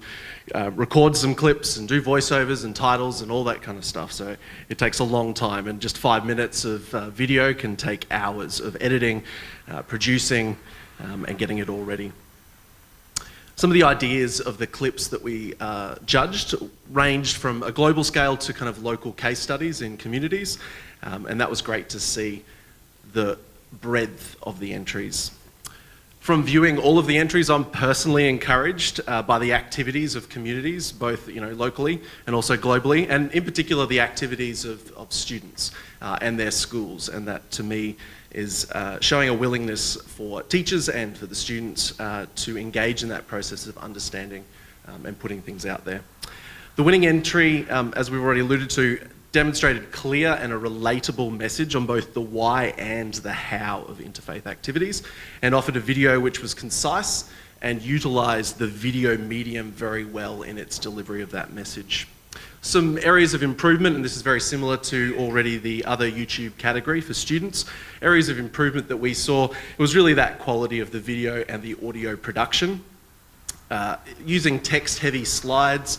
Speaker 4: record some clips and do voiceovers and titles and all that kind of stuff. So it takes a long time, and just 5 minutes of video can take hours of editing, producing, and getting it all ready. Some of the ideas of the clips that we judged ranged from a global scale to kind of local case studies in communities, and that was great to see the breadth of the entries. From viewing all of the entries, I'm personally encouraged by the activities of communities, both locally and also globally, and in particular the activities of students and their schools, and that to me is showing a willingness for teachers and for the students to engage in that process of understanding and putting things out there. The winning entry, as we've already alluded to, demonstrated clear and a relatable message on both the why and the how of interfaith activities, and offered a video which was concise and utilised the video medium very well in its delivery of that message. Some areas of improvement, and this is very similar to already the other YouTube category for students, areas of improvement that we saw, it was really that quality of the video and the audio production. Using text-heavy slides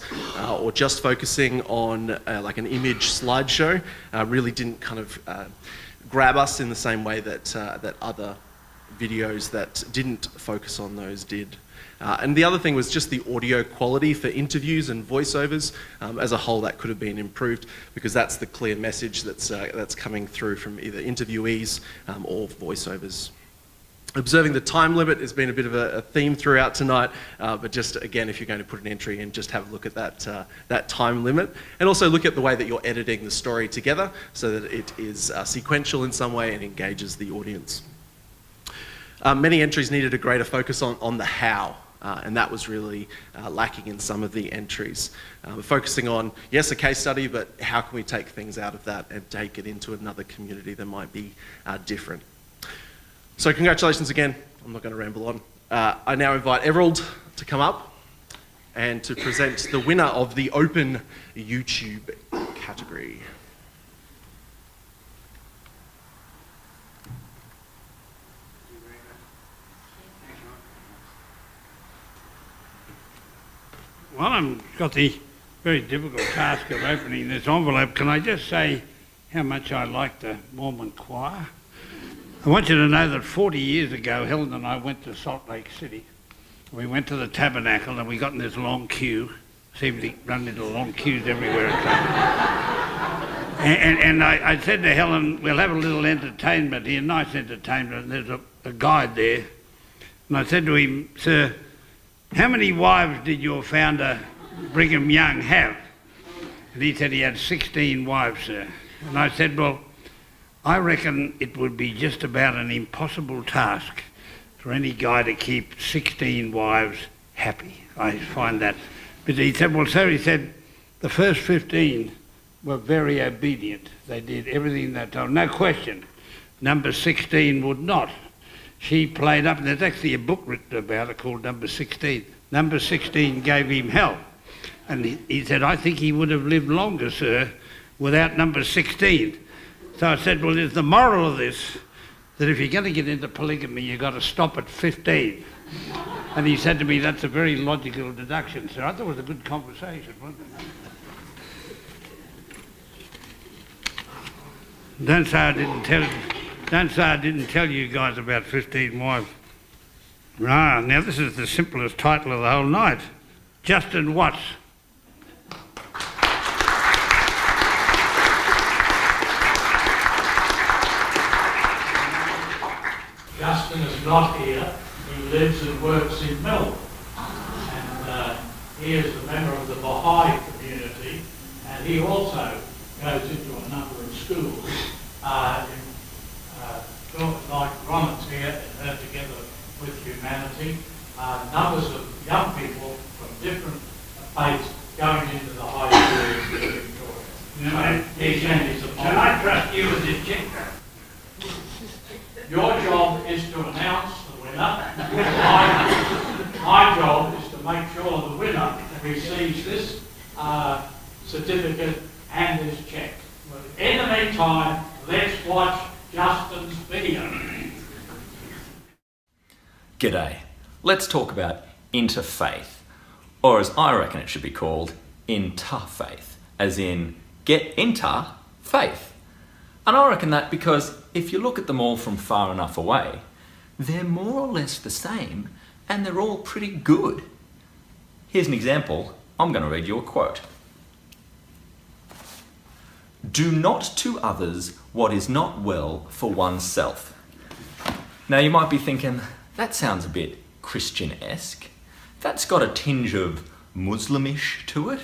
Speaker 4: or just focusing on like an image slideshow really didn't kind of grab us in the same way that, that other videos that didn't focus on those did. And the other thing was just the audio quality for interviews and voiceovers. As a whole, that could have been improved because that's the clear message that's coming through from either interviewees or voiceovers. Observing the time limit has been a bit of a theme throughout tonight, but just again, if you're going to put an entry in, just have a look at that time limit, and also look at the way that you're editing the story together so that it is sequential in some way and engages the audience. Many entries needed a greater focus on the how, and that was really lacking in some of the entries. Focusing on, yes, a case study, but how can we take things out of that and take it into another community that might be different. So congratulations again. I'm not going to ramble on. I now invite Everald to come up and to present the winner of the Open YouTube category.
Speaker 11: Well, I've got the very difficult task of opening this envelope. Can I just say how much I like the Mormon choir? I want you to know that 40 years ago, Helen and I went to Salt Lake City. We went to the Tabernacle and we got in this long queue. Seemed to run into long queues everywhere. And I said to Helen, we'll have a little entertainment here, nice entertainment. And there's a guide there. And I said to him, sir, how many wives did your founder, Brigham Young, have? And he said he had 16 wives, sir. And I said, well, I reckon it would be just about an impossible task for any guy to keep 16 wives happy. I find that. But he said, well, sir, he said, the first 15 were very obedient. They did everything they told. No question. Number 16 would not. She played up, and there's actually a book written about it called Number 16. Number 16 gave him hell. And he said, I think he would have lived longer, sir, without number 16. So I said, well, is the moral of this that if you're going to get into polygamy, you've got to stop at 15? And he said to me, that's a very logical deduction, sir. I thought it was a good conversation, wasn't it? Don't say I didn't tell you guys about 15 wives. Ah, now this is the simplest title of the whole night. Justin Watts.
Speaker 2: Justin is not here. He lives and works in Melbourne. And he is a member of the Baha'i community, and he also goes into a number of schools, like Ronan's here and her Together with Humanity. Numbers of young people from different faiths going into the high schools in Victoria.
Speaker 11: Can I trust you as a checker?
Speaker 2: Your job is to announce the winner. My job is to make sure the winner receives this certificate and this cheque. In the meantime, let's watch Justin's video.
Speaker 5: G'day. Let's talk about interfaith, or as I reckon it should be called, interfaith, as in get into faith. And I reckon that because if you look at them all from far enough away, they're more or less the same and they're all pretty good. Here's an example. I'm going to read you a quote. Do not to others what is not well for oneself. Now you might be thinking, that sounds a bit Christian-esque. That's got a tinge of Muslimish to it.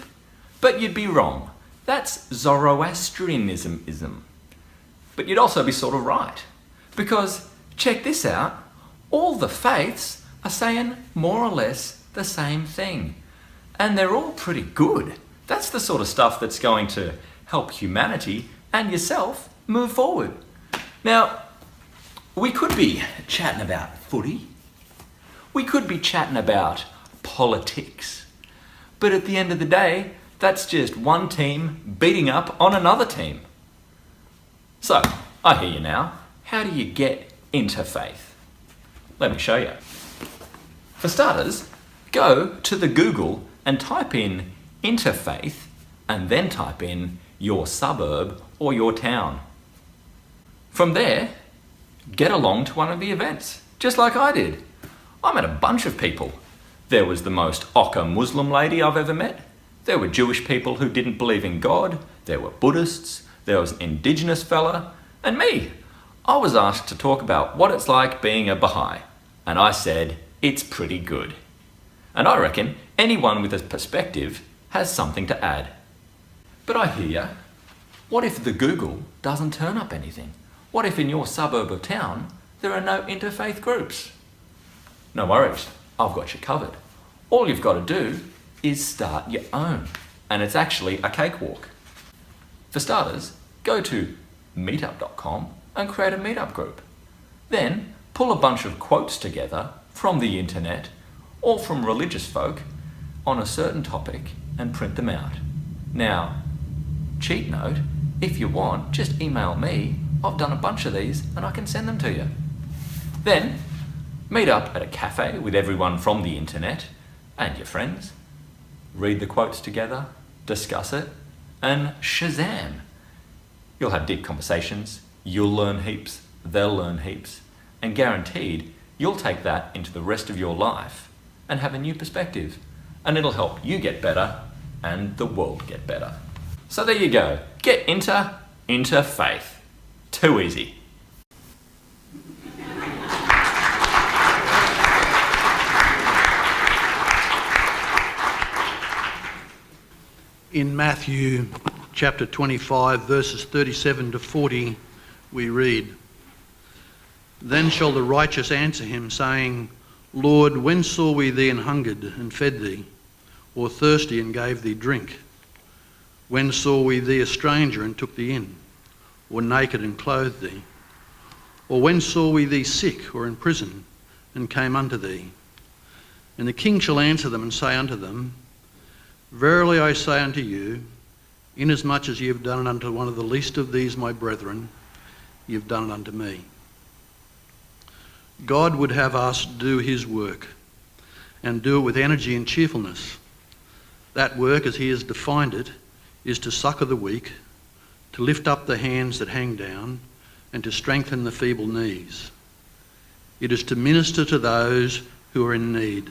Speaker 5: But you'd be wrong. That's Zoroastrianism. But you'd also be sort of right. Because, check this out, all the faiths are saying more or less the same thing. And they're all pretty good. That's the sort of stuff that's going to help humanity and yourself move forward. Now, we could be chatting about footy. We could be chatting about politics. But at the end of the day, that's just one team beating up on another team. So, I hear you now. How do you get interfaith? Let me show you. For starters, go to the Google and type in interfaith and then type in your suburb or your town. From there, get along to one of the events, just like I did. I met a bunch of people. There was the most ochre Muslim lady I've ever met. There were Jewish people who didn't believe in God. There were Buddhists. There was an indigenous fella. And me. I was asked to talk about what it's like being a Baha'i. And I said, it's pretty good. And I reckon anyone with a perspective has something to add. But I hear ya. What if the Google doesn't turn up anything? What if in your suburb or town there are no interfaith groups? No worries, I've got you covered. All you've got to do is start your own. And it's actually a cakewalk. For starters, go to meetup.com and create a meetup group. Then pull a bunch of quotes together from the internet or from religious folk on a certain topic and print them out. Now, cheat note, if you want, just email me. I've done a bunch of these and I can send them to you. Then, meet up at a cafe with everyone from the internet and your friends. Read the quotes together, discuss it, and Shazam! You'll have deep conversations, you'll learn heaps, they'll learn heaps, and guaranteed you'll take that into the rest of your life and have a new perspective. And it'll help you get better and the world get better. So there you go. Get interfaith. Too easy.
Speaker 7: In Matthew chapter 25, verses 37 to 40, we read, "Then shall the righteous answer him, saying, Lord, when saw we thee an hungered and fed thee, or thirsty and gave thee drink? When saw we thee a stranger and took thee in, or naked and clothed thee? Or when saw we thee sick or in prison and came unto thee? And the king shall answer them and say unto them, Verily I say unto you, inasmuch as ye have done it unto one of the least of these my brethren, ye have done it unto me." God would have us do his work and do it with energy and cheerfulness. That work, as he has defined it, is to succour the weak, to lift up the hands that hang down, and to strengthen the feeble knees. It is to minister to those who are in need.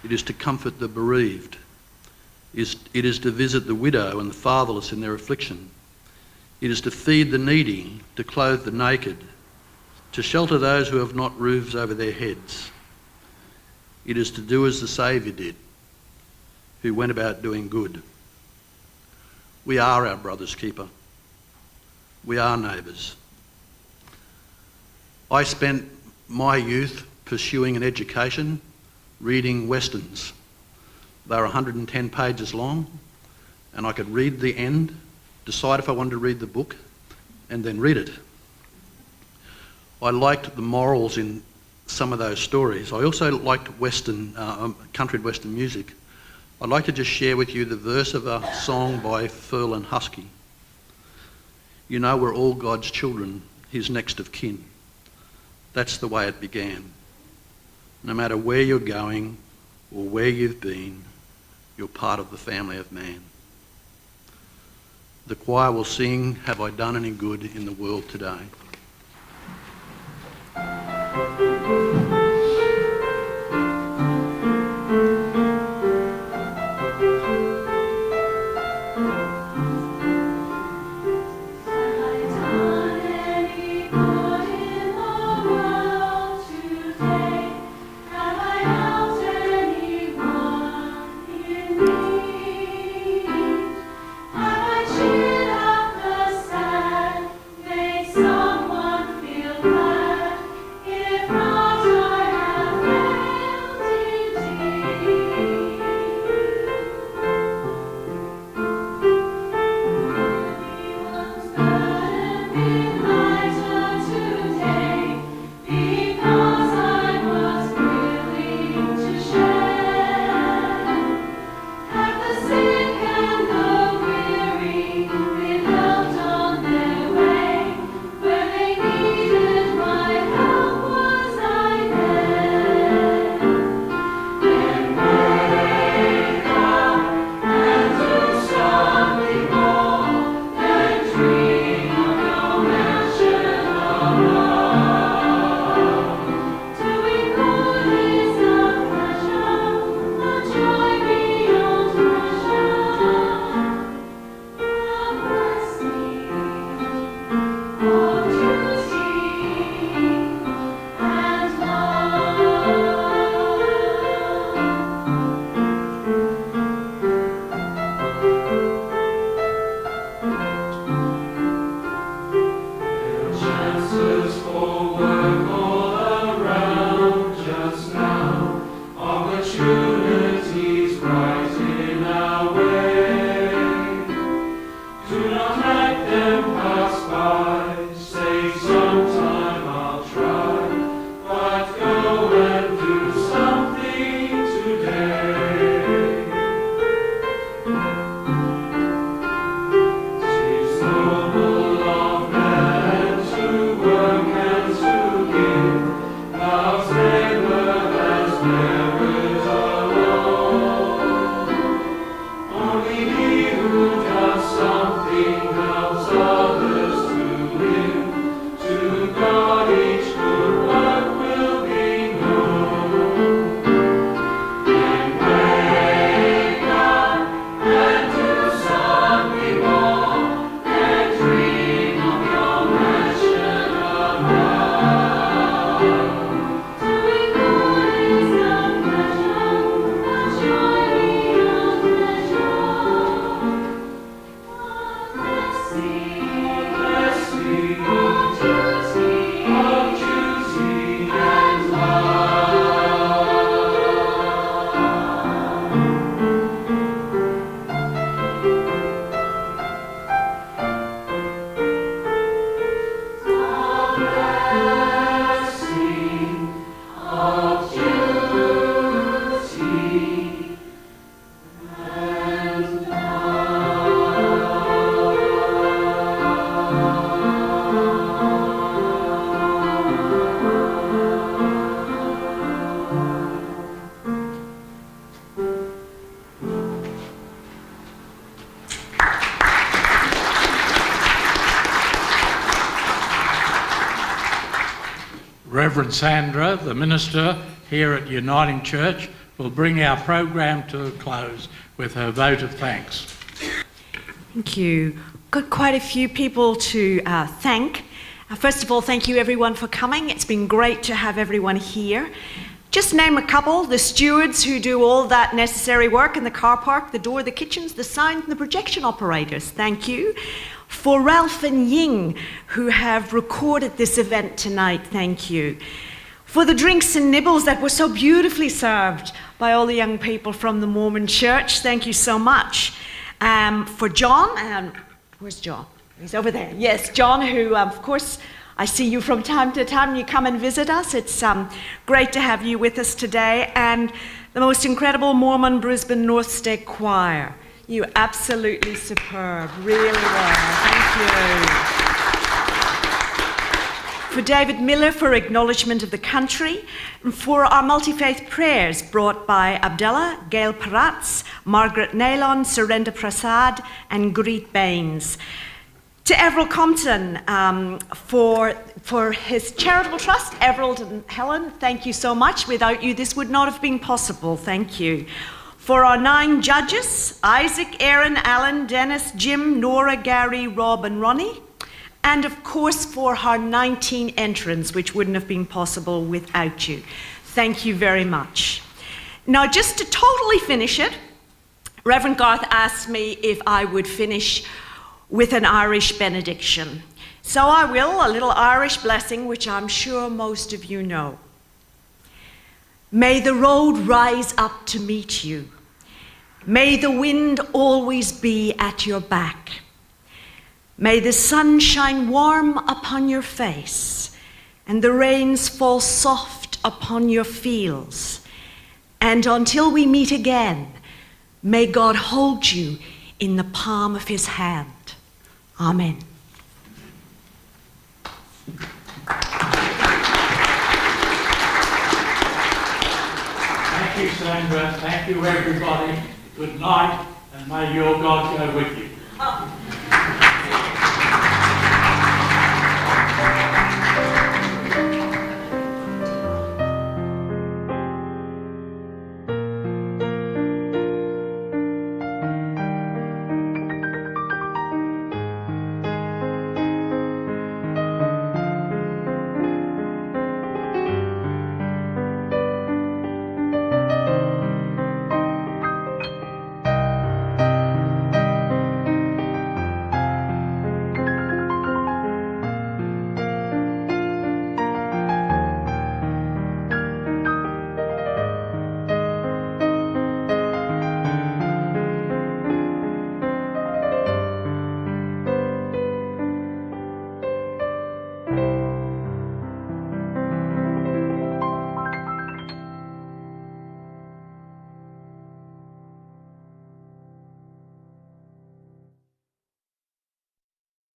Speaker 7: It is to comfort the bereaved. It is to visit the widow and the fatherless in their affliction. It is to feed the needy, to clothe the naked, to shelter those who have not roofs over their heads. It is to do as the Saviour did, who went about doing good. We are our brother's keeper. We are neighbours. I spent my youth pursuing an education, reading Westerns. They were 110 pages long, and I could read the end, decide if I wanted to read the book, and then read it. I liked the morals in some of those stories. I also liked country and Western music. I'd like to just share with you the verse of a song by Furl and Husky. You know we're all God's children, his next of kin. That's the way it began. No matter where you're going or where you've been, you're part of the family of man. The choir will sing, Have I Done Any Good in the World Today?
Speaker 6: Song
Speaker 2: Reverend Sandra, the minister here at Uniting Church, will bring our program to a close with her vote of thanks.
Speaker 6: Thank you. Got quite a few people to thank. First of all, thank you everyone for coming. It's been great to have everyone here. Just name a couple: the stewards who do all that necessary work in the car park, the door, the kitchens, the signs, and the projection operators. Thank you. For Ralph and Ying, who have recorded this event tonight, thank you. For the drinks and nibbles that were so beautifully served by all the young people from the Mormon Church, thank you so much. For John, where's John? He's over there. Yes, John, who, of course, I see you from time to time. You come and visit us. It's great to have you with us today. And the most incredible Mormon Brisbane North State Choir. You absolutely superb, really well. Thank you. For David Miller for acknowledgement of the country, and for our multi-faith prayers brought by Abdullah, Gail Paratz, Margaret Nailon, Surrender Prasad, and Greet Baines. To Everald Compton for his charitable trust, Everald and Helen, thank you so much. Without you, this would not have been possible. Thank you. For our 9 judges, Isaac, Aaron, Alan, Dennis, Jim, Nora, Gary, Rob, and Ronnie. And of course, for our 19 entrants, which wouldn't have been possible without you. Thank you very much. Now, just to totally finish it, Reverend Garth asked me if I would finish with an Irish benediction. So I will, a little Irish blessing, which I'm sure most of you know. May the road rise up to meet you. May the wind always be at your back. May the sun shine warm upon your face, and the rains fall soft upon your fields. And until we meet again, may God hold you in the palm of his hand. Amen.
Speaker 2: Thank you, Sandra. Thank you, everybody. Good night, and may your God go with you.